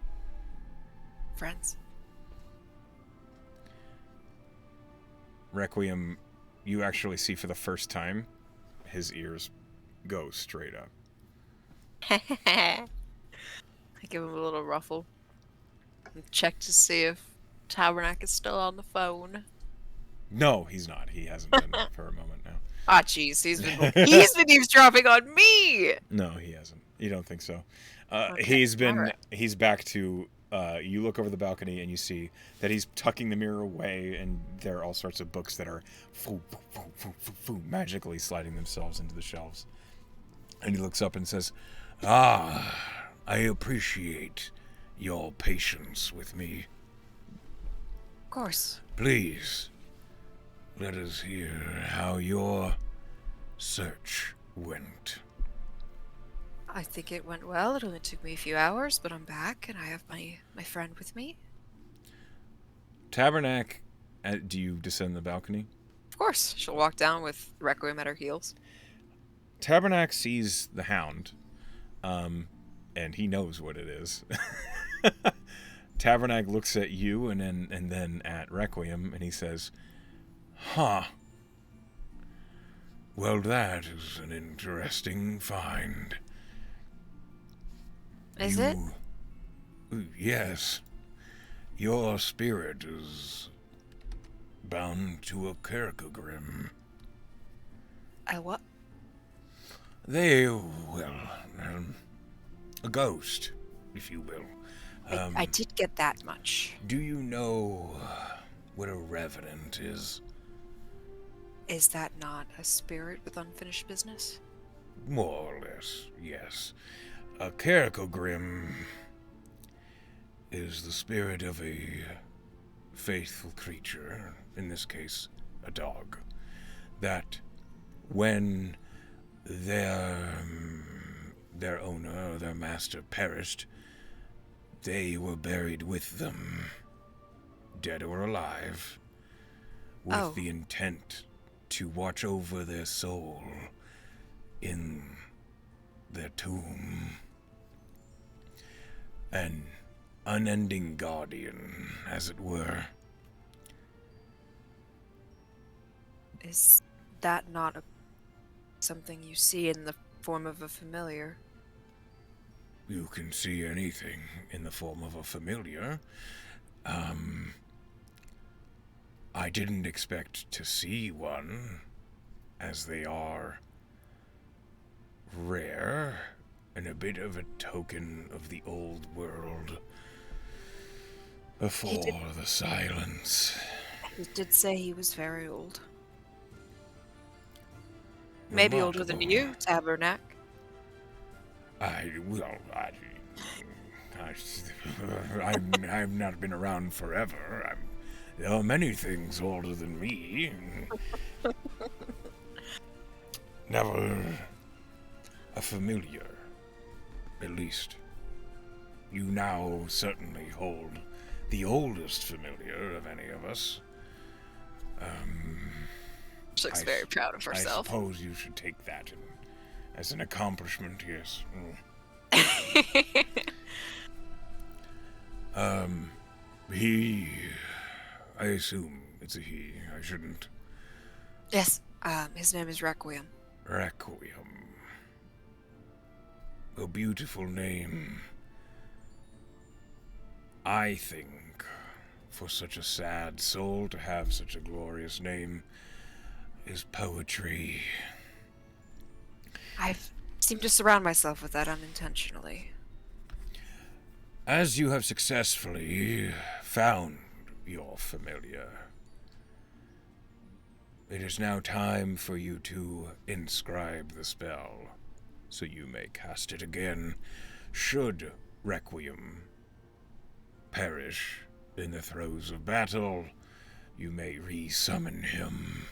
Friends. Requiem, you actually see for the first time, his ears go straight up. I give him a little ruffle. And check to see if Tabernac is still on the phone. No, he's not. He hasn't been for a moment now. Ah, jeez, he's been eavesdropping on me. No, he hasn't. You don't think so? Okay, all right. He's back to. You look over the balcony and you see that he's tucking the mirror away, and there are all sorts of books that are magically sliding themselves into the shelves. And he looks up and says, "Ah, I appreciate your patience with me. Of course. Please, let us hear how your search went." I think it went well. It only took me a few hours, but I'm back, and I have my friend with me. Tabernac, do you descend the balcony? Of course, she'll walk down with Requiem at her heels. Tabernac sees the hound, and he knows what it is. Tabernac looks at you and then at Requiem, and he says, "Huh. Well, that is an interesting find." Is it? Yes. Your spirit is bound to a Kerkagrim. What? A ghost, if you will. I did get that much. Do you know what a revenant is? Is that not a spirit with unfinished business? More or less, yes. A Kerkagrim is the spirit of a faithful creature, in this case, a dog, that when their owner or their master perished, they were buried with them, dead or alive, with the intent to watch over their soul in their tomb. An unending guardian, as it were. Is that not something you see in the form of a familiar? You can see anything in the form of a familiar. I didn't expect to see one, as they are rare and a bit of a token of the old world before the silence. He did say he was very old. Maybe older than you, Tabernac. I've not been around forever. There are many things older than me. Never a familiar, at least. You now certainly hold the oldest familiar of any of us. She looks very proud of herself. I suppose you should take that as an accomplishment, yes. I assume it's a he. I shouldn't. Yes, his name is Requiem. Requiem. A beautiful name. I think for such a sad soul to have such a glorious name is poetry. I've seemed to surround myself with that unintentionally. As you have successfully found your familiar, it is now time for you to inscribe the spell, so you may cast it again, should Requiem perish in the throes of battle. You may re-summon him.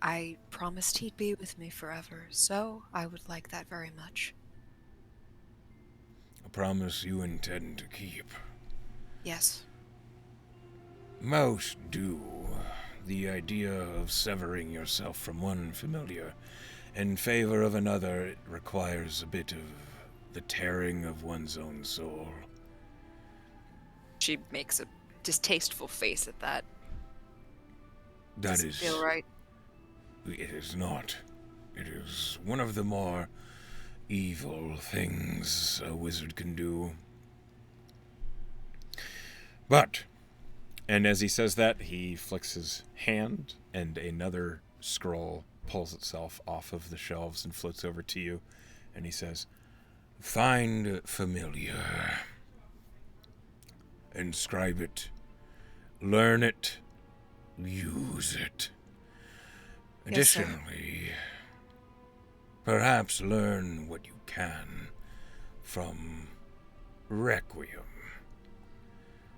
I promised he'd be with me forever, so I would like that very much. A promise you intend to keep. Yes. Most do. The idea of severing yourself from one familiar in favor of another, it requires a bit of the tearing of one's own soul. She makes a distasteful face at that. That Doesn't is... feel right. It is not. It is one of the more evil things a wizard can do. But, and as he says that, he flicks his hand, and another scroll pulls itself off of the shelves and floats over to you, and he says, "Find familiar. Inscribe it. Learn it. Use it. Yes, sir. Additionally, perhaps learn what you can from Requiem.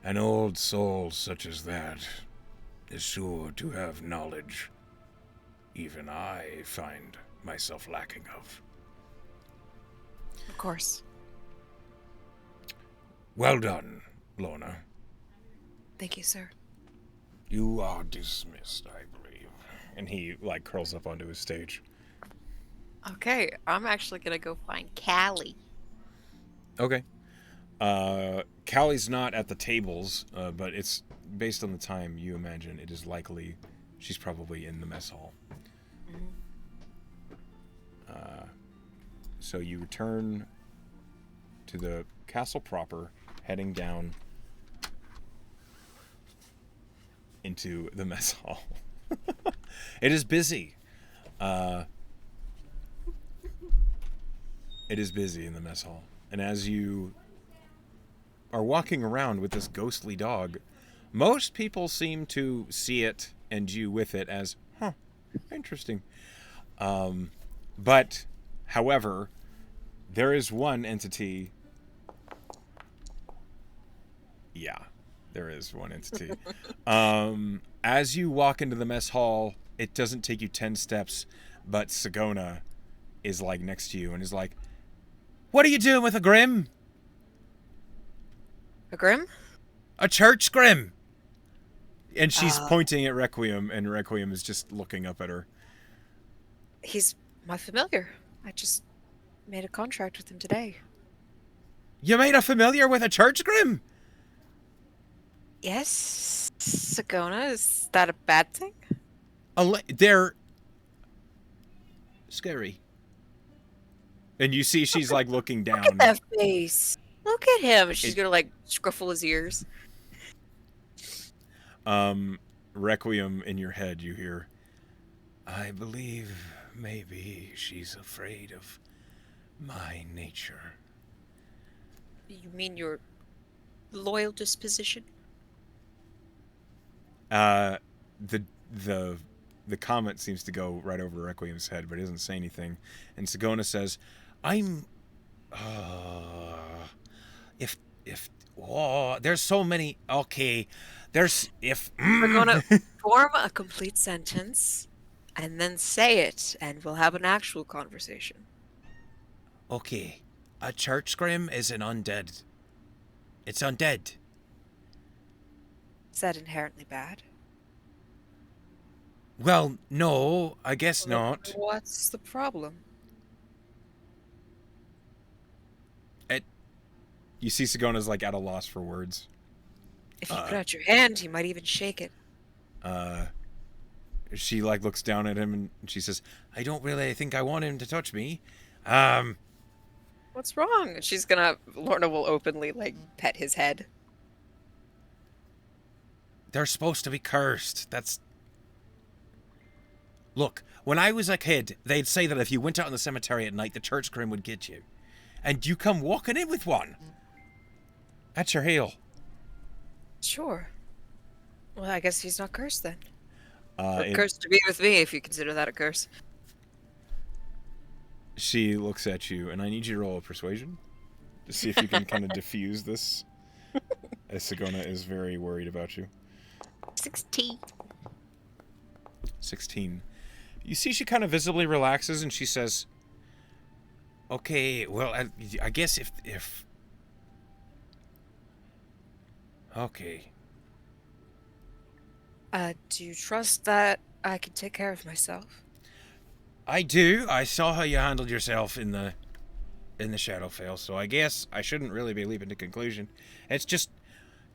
An old soul such as that is sure to have knowledge even I find myself lacking of." Of course. Well done, Lorna. Thank you, sir. You are dismissed, I believe. And he, curls up onto his stage. Okay, I'm actually gonna go Find Callie. Okay. Callie's not at the tables, but it's based on the time you imagine it is likely she's probably in the mess hall. So you return to the castle proper, heading down into the mess hall. It is busy. It is busy in the mess hall. And as you are walking around with this ghostly dog, most people seem to see it and you with it as, interesting. But, however, there is one entity. Yeah, there is one entity. As you walk into the mess hall, it doesn't take you 10 steps, but Sagona is next to you and is like, "What are you doing with a Grim?" A Grim? "A church Grim!" And she's pointing at Requiem, and Requiem is just looking up at her. He's my familiar. I just made a contract with him today. "You made a familiar with a church Grim?" Yes, Sagona, is that a bad thing? They're scary. And you see she's looking down. Look at that face. Look at him. She's gonna scruffle his ears. Requiem, in your head you hear, "I believe maybe she's afraid of my nature." You mean your loyal disposition? The comment seems to go right over Requiem's head, but he doesn't say anything. And Sagona says, "I'm there's so many. Okay, there's if We're gonna form a complete sentence and then say it, and we'll have an actual conversation. Okay, a church Grim is an undead. It's undead. Is that inherently bad? Well, no, I guess not. What's the problem? You see Sagona's at a loss for words. If you put out your hand, he might even shake it. She looks down at him and she says, "I don't really think I want him to touch me. What's wrong? Lorna will openly pet his head. They're supposed to be cursed. Look, when I was a kid, they'd say that if you went out in the cemetery at night, the church Grim would get you. And you come walking in with one. At your heel." Sure. Well, I guess he's not cursed then. It- Cursed to be with me, if you consider that a curse. She looks at you, and I need you to roll a persuasion to see if you can kind of diffuse this, as Sagona is very worried about you. 16. 16. You see she kind of visibly relaxes, and she says, "Okay, well, I guess if... Okay. Do you trust that I can take care of myself? I do. I saw how you handled yourself in the Shadowfell, so I guess I shouldn't really be leaping to conclusion. It's just,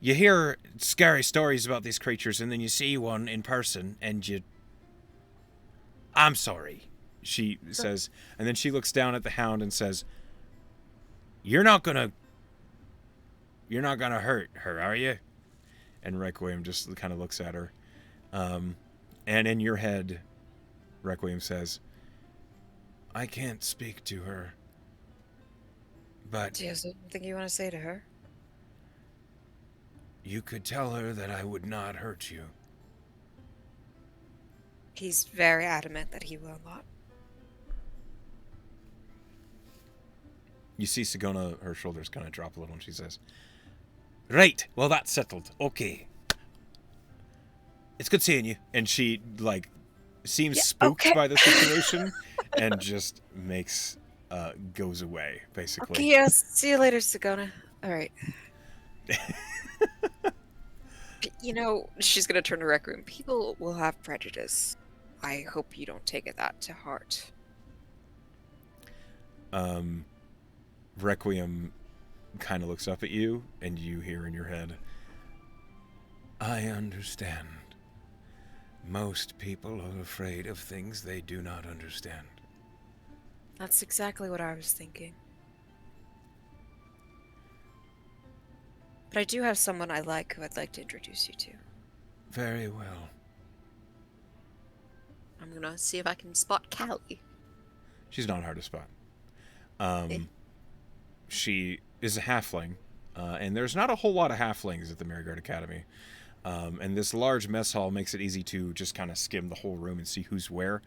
you hear scary stories about these creatures, and then you see one in person, and you... I'm sorry," she says, and then she looks down at the hound and says, You're not gonna hurt her, are you?" And Requiem just kind of looks at her. And in your head, Requiem says, I can't speak to her, but Do you have something you want to say to her? you could tell her that I would not hurt you. He's very adamant that he will not. You see Sigona, her shoulders kind of drop a little, and she says, Right, well, that's settled. Okay. It's good seeing you. And she, like, seems spooked by the situation and just goes away, basically. Okay, yes. See you later, Sigona. All right. You know, she's going to turn to Rec Room. People will have prejudice. I hope you don't take that to heart. Requiem kind of looks up at you, and you hear in your head, I understand. Most people are afraid of things they do not understand. That's exactly what I was thinking. But I do have someone I like who I'd like to introduce you to. Very well. I'm gonna see if I can spot Callie. She's not hard to spot. She is a halfling, and there's not a whole lot of halflings at the Maryguard Academy. And this large mess hall makes it easy to just kind of skim the whole room and see who's where.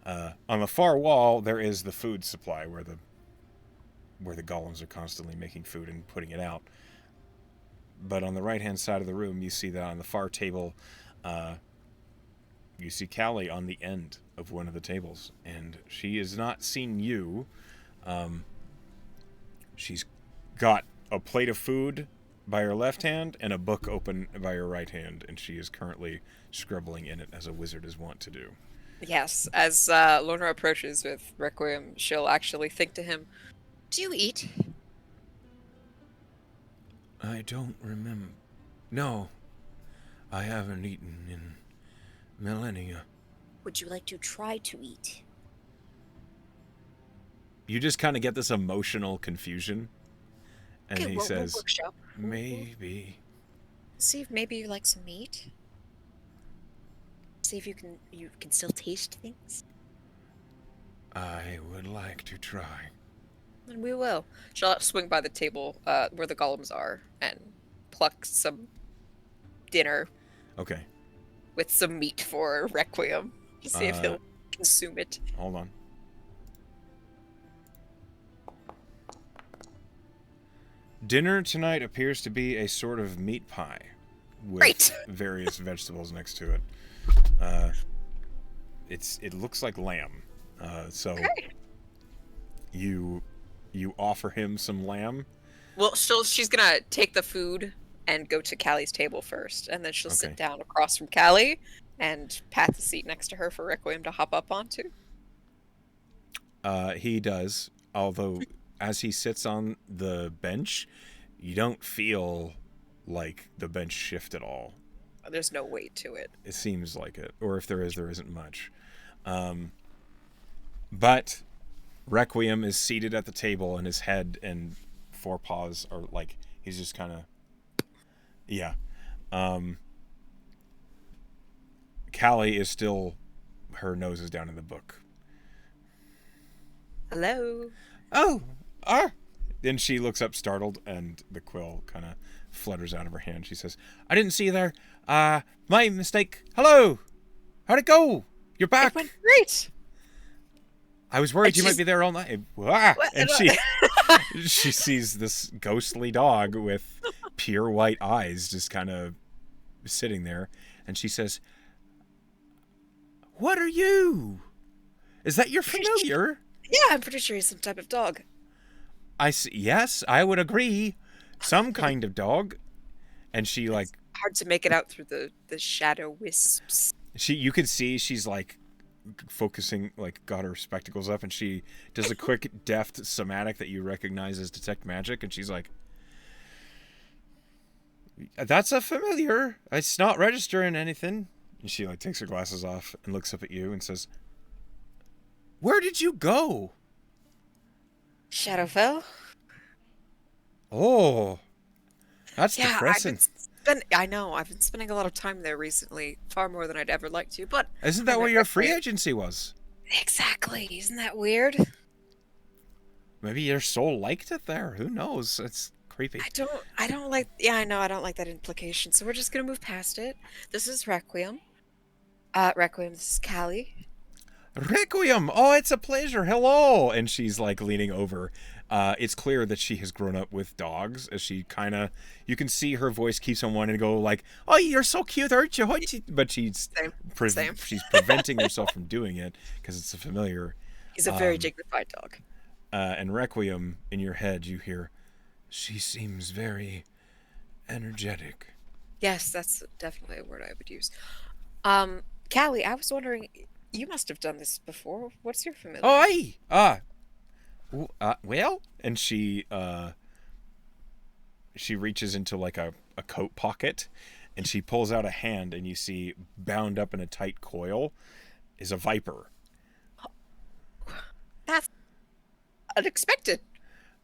On the far wall, there is the food supply where the golems are constantly making food and putting it out. But on the right-hand side of the room, you see that on the far table, you see Callie on the end of one of the tables. And she has not seen you. She's got a plate of food by her left hand and a book open by her right hand. And she is currently scribbling in it as a wizard is wont to do. Yes, as Lorna approaches with Requiem, she'll actually think to him, do you eat? I don't remember. No, I haven't eaten in millennia. Would you like to try to eat? You just kind of get this emotional confusion. And Okay, he we'll says, workshop. maybe. See if maybe you like some meat. See if you can still taste things. I would like to try. And we will. She'll swing by the table where the golems are and pluck some dinner Okay, with some meat for Requiem. To see if he'll consume it. hold on. Dinner tonight appears to be a sort of meat pie with Great. various vegetables next to it. It looks like lamb. So Okay. you offer him some lamb. Well, she's gonna take the food and go to Callie's table first, and then she'll Okay. sit down across from Callie and pat the seat next to her for Requiem to hop up onto. He does, although as he sits on the bench, you don't feel like the bench shift at all. There's no weight to it. It seems like it, or if there is, there isn't much. But Requiem is seated at the table, and his head and forepaws are like, he's just kind of, yeah. Callie is still, her nose is down in the book. Hello. Oh, Then she looks up startled, and the quill kind of flutters out of her hand. She says, I didn't see you there. My mistake. Hello. How'd it go? You're back. It went great. I was worried And you might she's- be there all night. Ah! What? And she sees this ghostly dog with pure white eyes just kind of sitting there. And she says, what are you? Is that your familiar? Yeah, I'm pretty sure he's some type of dog. Yes, I would agree. Some kind of dog. And she like, Hard to make it out through the shadow wisps. you could see she's like focusing, like got her spectacles up, and she does a quick deft somatic that you recognize as detect magic, and she's like, that's a familiar. It's not registering anything. And she like takes her glasses off and looks up at you and says, where did you go? Shadowfell? Oh, that's Yeah, depressing. I know, I've been spending a lot of time there recently, far more than I'd ever like to, but Isn't I that where met your free Requiem. agency was? Exactly. Isn't that weird? Maybe your soul liked it there. Who knows? It's creepy. I don't like, yeah, I know, I don't like that implication, so we're just gonna move past it. This is Requiem. Requiem, this is Callie. Requiem! Oh, it's a pleasure. Hello! And she's like leaning over. It's clear that she has grown up with dogs as she kind of, you can see her voice keeps on wanting to go like, oh, you're so cute, aren't you? But Same, same. she's preventing herself from doing it because it's a familiar. He's a very dignified dog. And Requiem, in your head, you hear, she seems very energetic. Yes, that's definitely a word I would use. Callie, I was wondering, you must have done this before. What's your familiar? Oh, aye! Well? And she reaches into like a coat pocket and she pulls out a hand, and you see bound up in a tight coil is a viper. That's unexpected.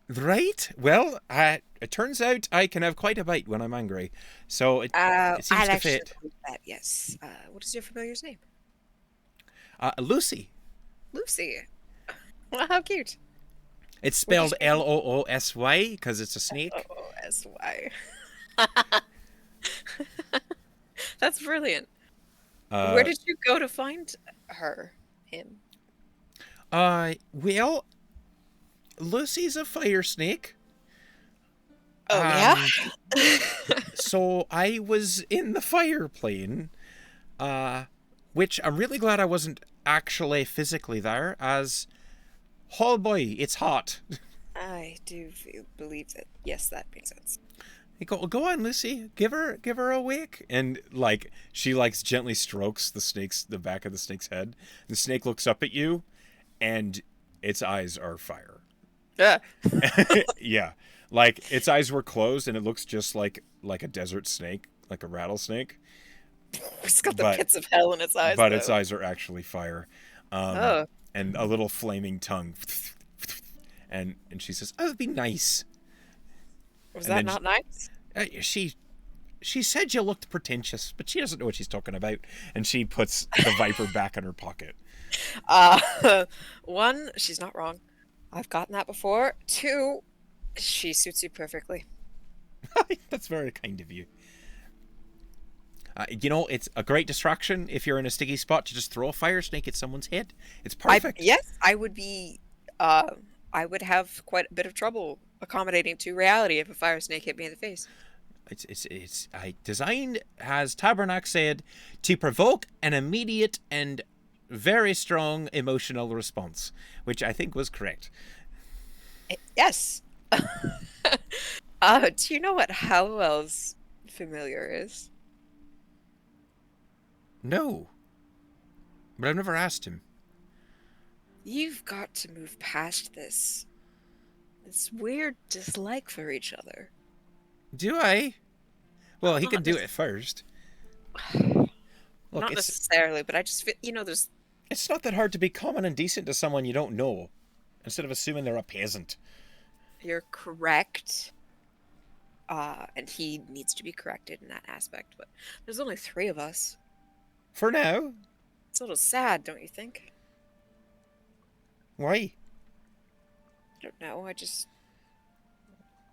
Right? Well, it turns out I can have quite a bite when I'm angry. So it seems I'd to actually fit. believe that, yes. What is your familiar's name? Lucy. Lucy. Well, how cute. It's What spelled did you- Loosy because it's a snake. O-O-S-Y. That's brilliant. Where did you go to find her? Him? Well, Lucy's a fire snake. Oh, yeah? So I was in the fire plane, which I'm really glad I wasn't actually physically there, as, oh boy, it's hot. I do believe that, yes, that makes sense. You go on, Lucy, give her a wake. And like she like gently strokes the back of the snake's head. The snake looks up at you, and its eyes are fire. Ah. Yeah, like its eyes were closed, and it looks just like a desert snake, like a rattlesnake. It's got the But- pits of hell in its eyes, But though. its eyes are actually fire, Oh. and a little flaming tongue. And she says, "Oh, it'd be nice." Was And that then not nice? She said you looked pretentious, but she doesn't know what she's talking about. And she puts the viper back in her pocket. One, she's not wrong. I've gotten that before. Two, she suits you perfectly. That's very kind of you. It's a great distraction if you're in a sticky spot to just throw a fire snake at someone's head. It's perfect. Yes, I would be. I would have quite a bit of trouble accommodating to reality if a fire snake hit me in the face. It's designed, as Tabernacle said, to provoke an immediate and very strong emotional response, which I think was correct. Yes. Do you know what Hallowell's familiar is? No, but I've never asked him. You've got to move past this weird dislike for each other. Do I? Well, he Not can do it first. Not Look, necessarily, but I just feel, there's it's not that hard to be common and decent to someone you don't know, instead of assuming they're a peasant. you're correct. And he needs to be corrected in that aspect, but there's only 3 of us. For now. It's a little sad, don't you think? Why? I don't know, I just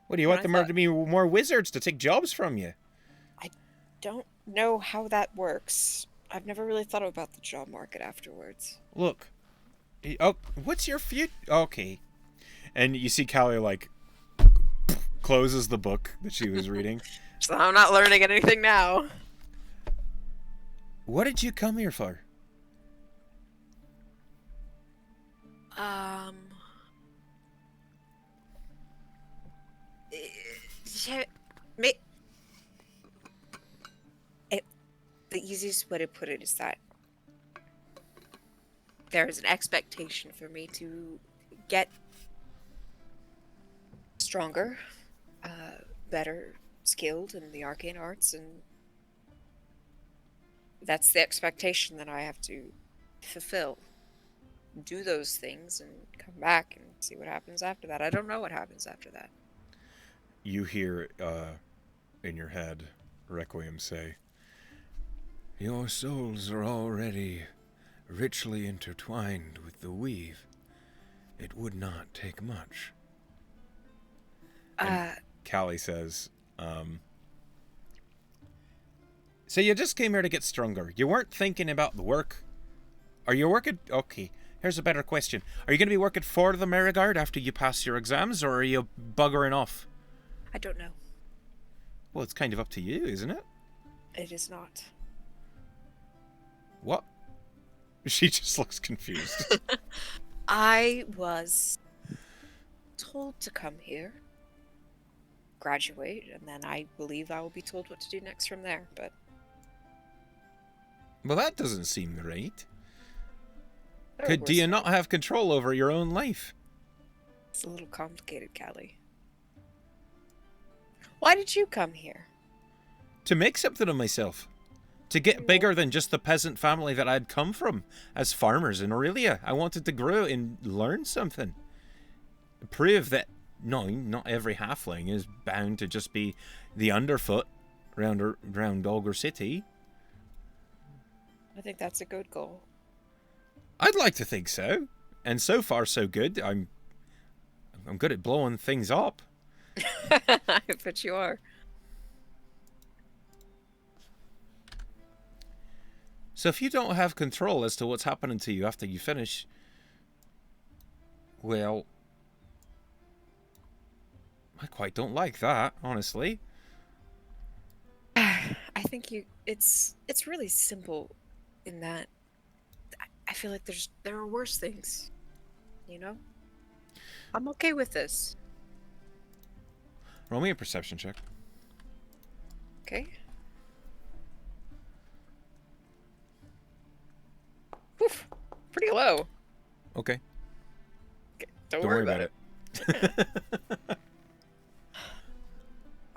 What do you When want I them thought- to be more wizards to take jobs from you? don't know how that works. I've never really thought about the job market afterwards. Look. Oh, what's your future? Okay. And you see Callie, like, closes the book that she was reading. So I'm not learning anything now. What did you come here for? Yeah, the easiest way to put it is that there is an expectation for me to get stronger, better skilled in the arcane arts, and that's the expectation that I have to fulfill. Do those things and come back and see what happens after that. I don't know what happens after that. You hear in your head, Requiem say. Your souls are already richly intertwined with the weave. It would not take much. And Callie says, so you just came here to get stronger. You weren't thinking about the work. Are you working? Okay, here's a better question. Are you going to be working for the Merigard after you pass your exams, or are you buggering off? I don't know. Well, it's kind of up to you, isn't it? It is not. What? She just looks confused. I was told to come here, graduate, and then I believe I will be told what to do next from there, but... Well, that doesn't seem right. there Do was- you not have control over your own life? It's a little complicated, Callie. Why did you come here? To make something of myself. To get bigger than just the peasant family that I'd come from as farmers in Aurelia. I wanted to grow and learn something. Prove that, no, not every halfling is bound to just be the underfoot round Ogre City. I think that's a good goal. I'd like to think so. And so far, so good. I'm good at blowing things up. I bet you are. So if you don't have control as to what's happening to you after you finish, well, I quite don't like that, honestly. I think it's really simple in that I feel like there are worse things. You know? I'm okay with this. Roll me a perception check. Okay? Oof, pretty low. Okay. Don't worry about it.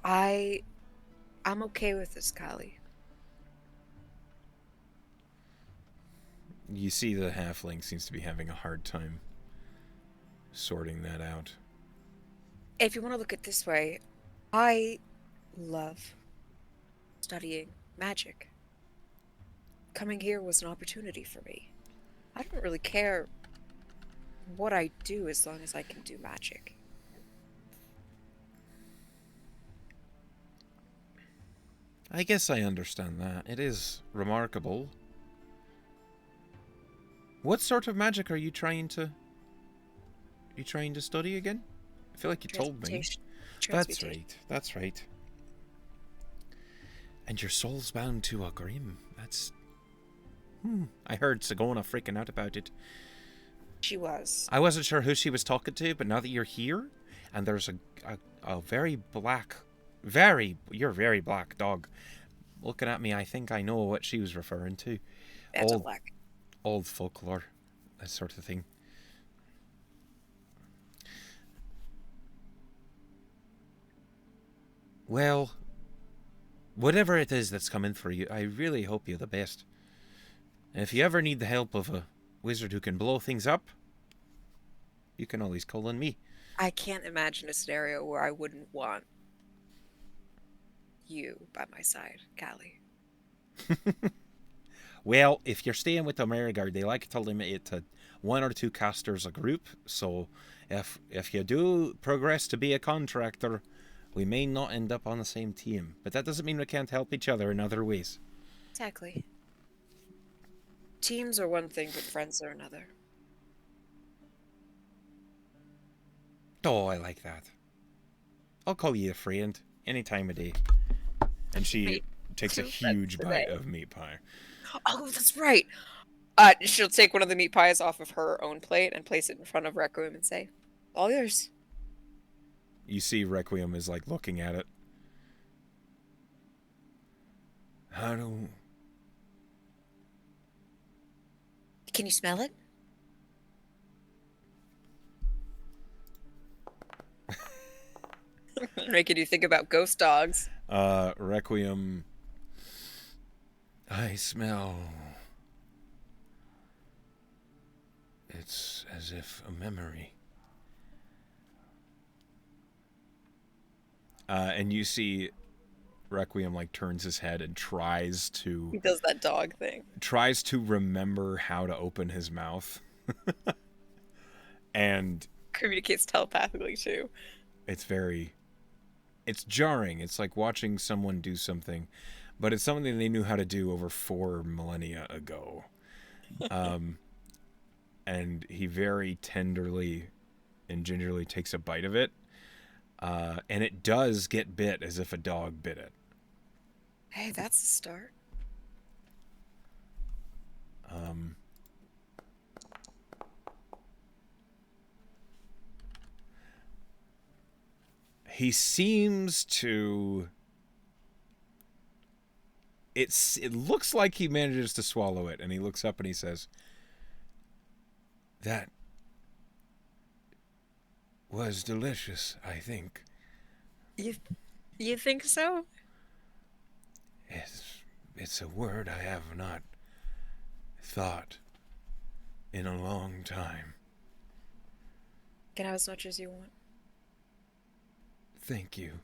I'm okay with this, Kali. You see the halfling seems to be having a hard time sorting that out. If you want to look at it this way, I love studying magic. Coming here was an opportunity for me. I don't really care what I do as long as I can do magic. I guess I understand that. It is remarkable. What sort of magic are you trying to study again? I feel like you told me. That's right. That's right. And your soul's bound to a grim. That's... I heard Sagona freaking out about it. She was. I wasn't sure who she was talking to, but now that you're here, and there's a very black... You're very black dog. Looking at me, I think I know what she was referring to. That's black. Old folklore. That sort of thing. Well, whatever it is that's coming for you, I really hope you're the best. And if you ever need the help of a wizard who can blow things up, you can always call on me. I can't imagine a scenario where I wouldn't want you by my side, Callie. Well, if you're staying with the Merigard, they like to limit it to 1 or 2 casters a group. So if you do progress to be a contractor, we may not end up on the same team. But that doesn't mean we can't help each other in other ways. Exactly. Teams are one thing, but friends are another. Oh, I like that. I'll call you a friend any time of day. And she takes a huge bite of meat pie. Oh, that's right. She'll take one of the meat pies off of her own plate and place it in front of Requiem and say, "All yours." You see Requiem is like looking at it. How do... Can you smell it? Making you think about ghost dogs. Requiem... I smell... It's as if a memory. And you see Requiem like turns his head and tries He does that dog thing. to remember how to open his mouth. And Communicates telepathically too. it's jarring. It's like watching someone do something, but it's something they knew how to do over 4 millennia ago. And he very tenderly and gingerly takes a bite of it. And it does get bit as if a dog bit it. Hey, that's a start. He seems to... It looks like he manages to swallow it, and he looks up and he says, "That was delicious, I think." You think so? It's a word I have not thought in a long time. Can have as much as you want. Thank you.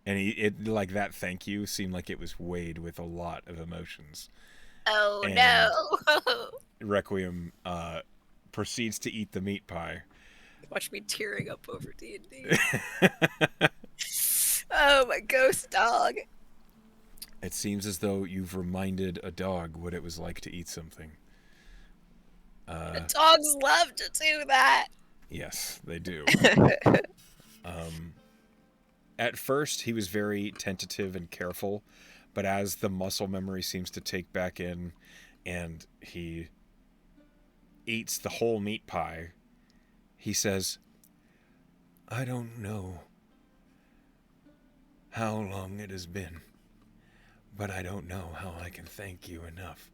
And it like that thank you seemed like it was weighed with a lot of emotions. Oh And no. Requiem proceeds to eat the meat pie. Watch me tearing up over D&D. Oh, my ghost dog. It seems as though you've reminded a dog what it was like to eat something. Dogs love to do that. Yes, they do. At first, he was very tentative and careful, but as the muscle memory seems to take back in and he eats the whole meat pie, he says, "I don't know how long it has been, but I don't know how I can thank you enough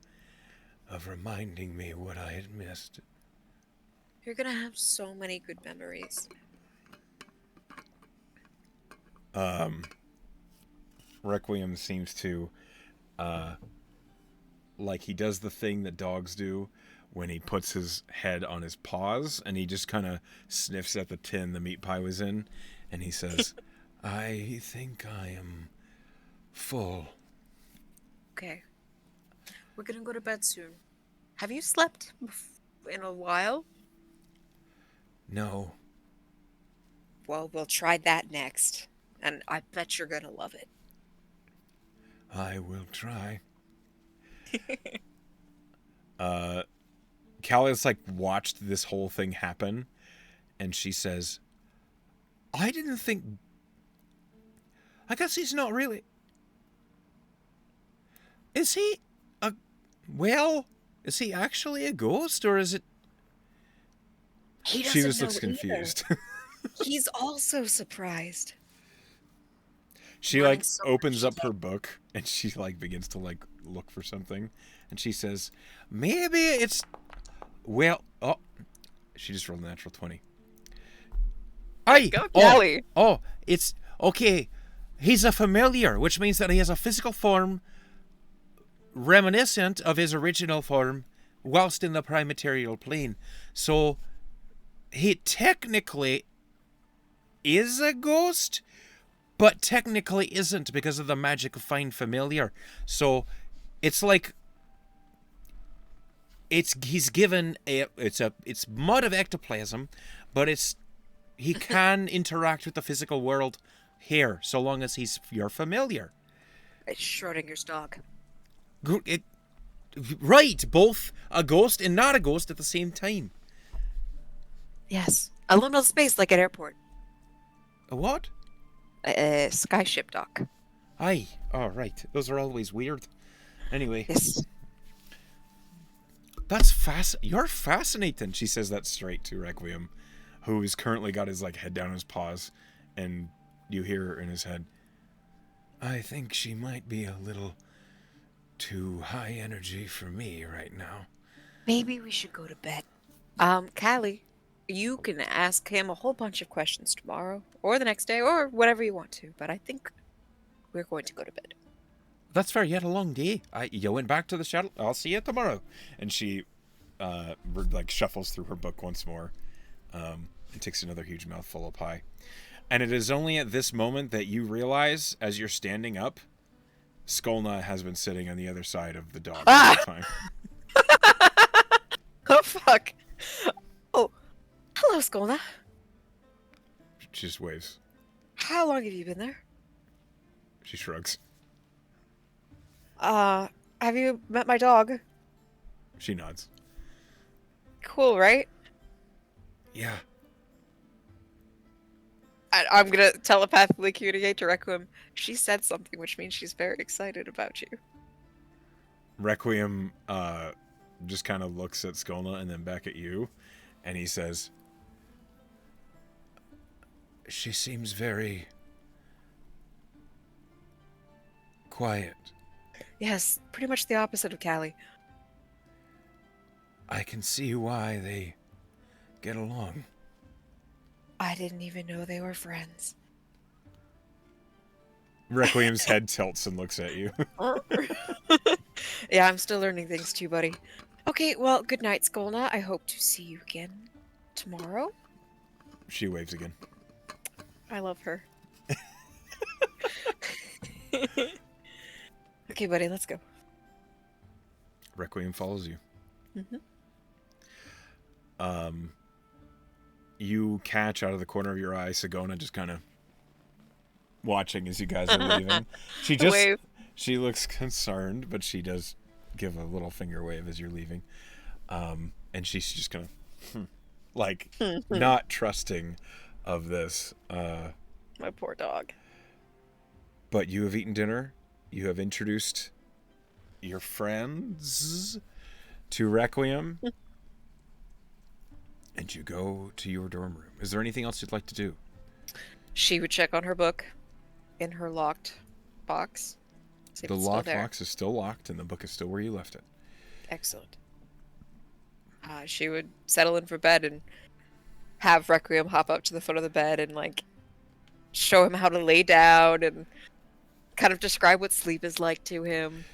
of reminding me what I had missed." You're gonna have so many good memories. Requiem seems to, like he does the thing that dogs do when he puts his head on his paws and he just kind of sniffs at the tin the meat pie was in, and he says, "I think I am full." Okay. We're gonna go to bed soon. Have you slept in a while? No. Well, we'll try that next. And I bet you're gonna love it. I will try. Callia's like watched this whole thing happen, and she says, "I didn't think... I guess he's not really... Is he a... Well, is he actually a ghost, or is it..." He She doesn't just looks know confused. either. He's also surprised. She Wanting like so opens much up her book and she like begins to like look for something, and she says, "Maybe it's... Well, oh, she just rolled a natural 20. Aye, Go, Callie. oh, it's okay. He's a familiar, which means that he has a physical form reminiscent of his original form whilst in the primaterial plane. So he technically is a ghost, but technically isn't because of the magic of Find Familiar. So it's like he's given it's mud of ectoplasm, but he can interact with the physical world here so long as he's your familiar. It's Schrodinger's dog. Right, both a ghost and not a ghost at the same time. Yes. A liminal space like an airport. A what? A skyship dock. Aye. Oh, right. Those are always weird. Anyway. Yes. That's You're fascinating. She says that straight to Requiem, who's currently got his like head down his paws, and you hear her in his head, "I think she might be a little too high energy for me right now." Maybe we should go to bed. Callie, you can ask him a whole bunch of questions tomorrow, or the next day, or whatever you want to, but I think we're going to go to bed. "That's fair. You had a long day. You went back to the shuttle. I'll see you tomorrow." And she, like shuffles through her book once more, and takes another huge mouthful of pie. And it is only at this moment that you realize, as you're standing up, Skolna has been sitting on the other side of the dog the whole time. Oh, fuck. Oh, hello, Skolna. She just waves. How long have you been there? She shrugs. Have you met my dog? She nods. Cool, right? Yeah. I'm gonna telepathically communicate to Requiem. She said something, which means she's very excited about you. Requiem just kind of looks at Skolna and then back at you, and he says, "She seems very quiet. Yes, pretty much the opposite of Callie. I can see why they get along." I didn't even know they were friends. Requiem's head tilts and looks at you. Yeah, I'm still learning things too, buddy. Okay, well, good night, Skolna. I hope to see you again tomorrow. She waves again. I love her. Okay, buddy, let's go. Requiem follows you. Mhm. You catch out of the corner of your eye Sagona just kind of watching as you guys are leaving. Wave. She looks concerned, but she does give a little finger wave as you're leaving. And she's just gonna like not trusting of this. My poor dog. But you have eaten dinner. You have introduced your friends to Requiem. And you go to your dorm room. Is there anything else you'd like to do? She would check on her book in her locked box. See if The it's still locked there. box is still locked, and the book is still where you left it. Excellent. She would settle in for bed and have Requiem hop up to the foot of the bed and, like, show him how to lay down and kind of describe what sleep is like to him.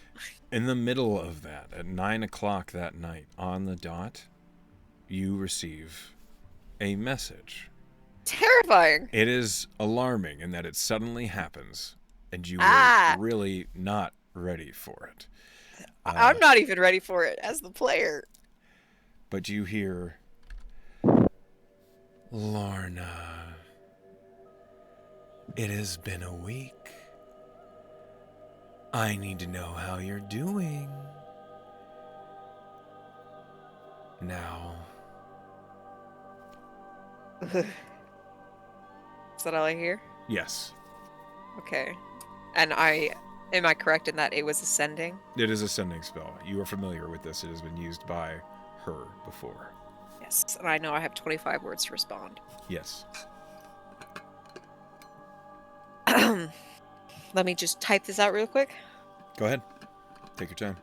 In the middle of that, at 9 o'clock that night, on the dot, you receive a message. Terrifying. It is alarming in that it suddenly happens, and you Ah! were really not ready for it. I'm not even ready for it as the player. But you hear, "Lorna, it has been a week. I need to know how you're doing. Now." Is that all I hear? Yes, Okay. And am I correct in that it was ascending? it is a sending spell. You are familiar with this. It has been used by her before. Yes. And I know I have 25 words to respond. Yes. Let me just type this out real quick. Go ahead. Take your time.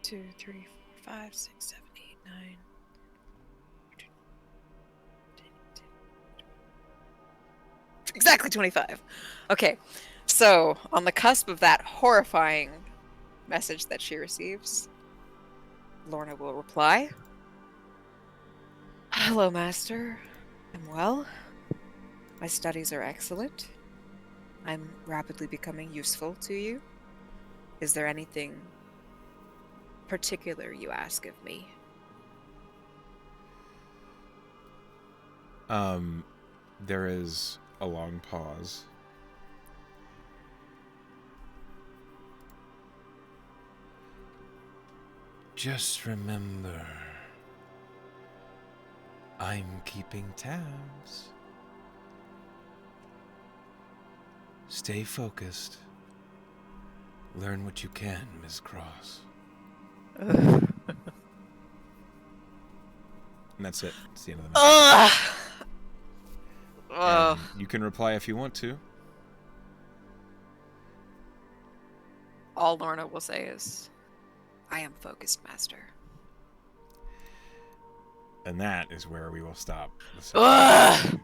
Two, three, 4, 5, 6, 7, 8, 9. Exactly 25. Okay. So, on the cusp of that horrifying message that she receives, Lorna will reply. Hello, Master. I'm well. My studies are excellent. I'm rapidly becoming useful to you. Is there anything particular you ask of me? There is a long pause. Just remember, I'm keeping tabs. Stay focused. Learn what you can, Ms. Cross. And that's it. It's the end of the message. Ugh. And Ugh. you can reply if you want to. All Lorna will say is, I am focused, master. And that is where we will stop the session. Ugh.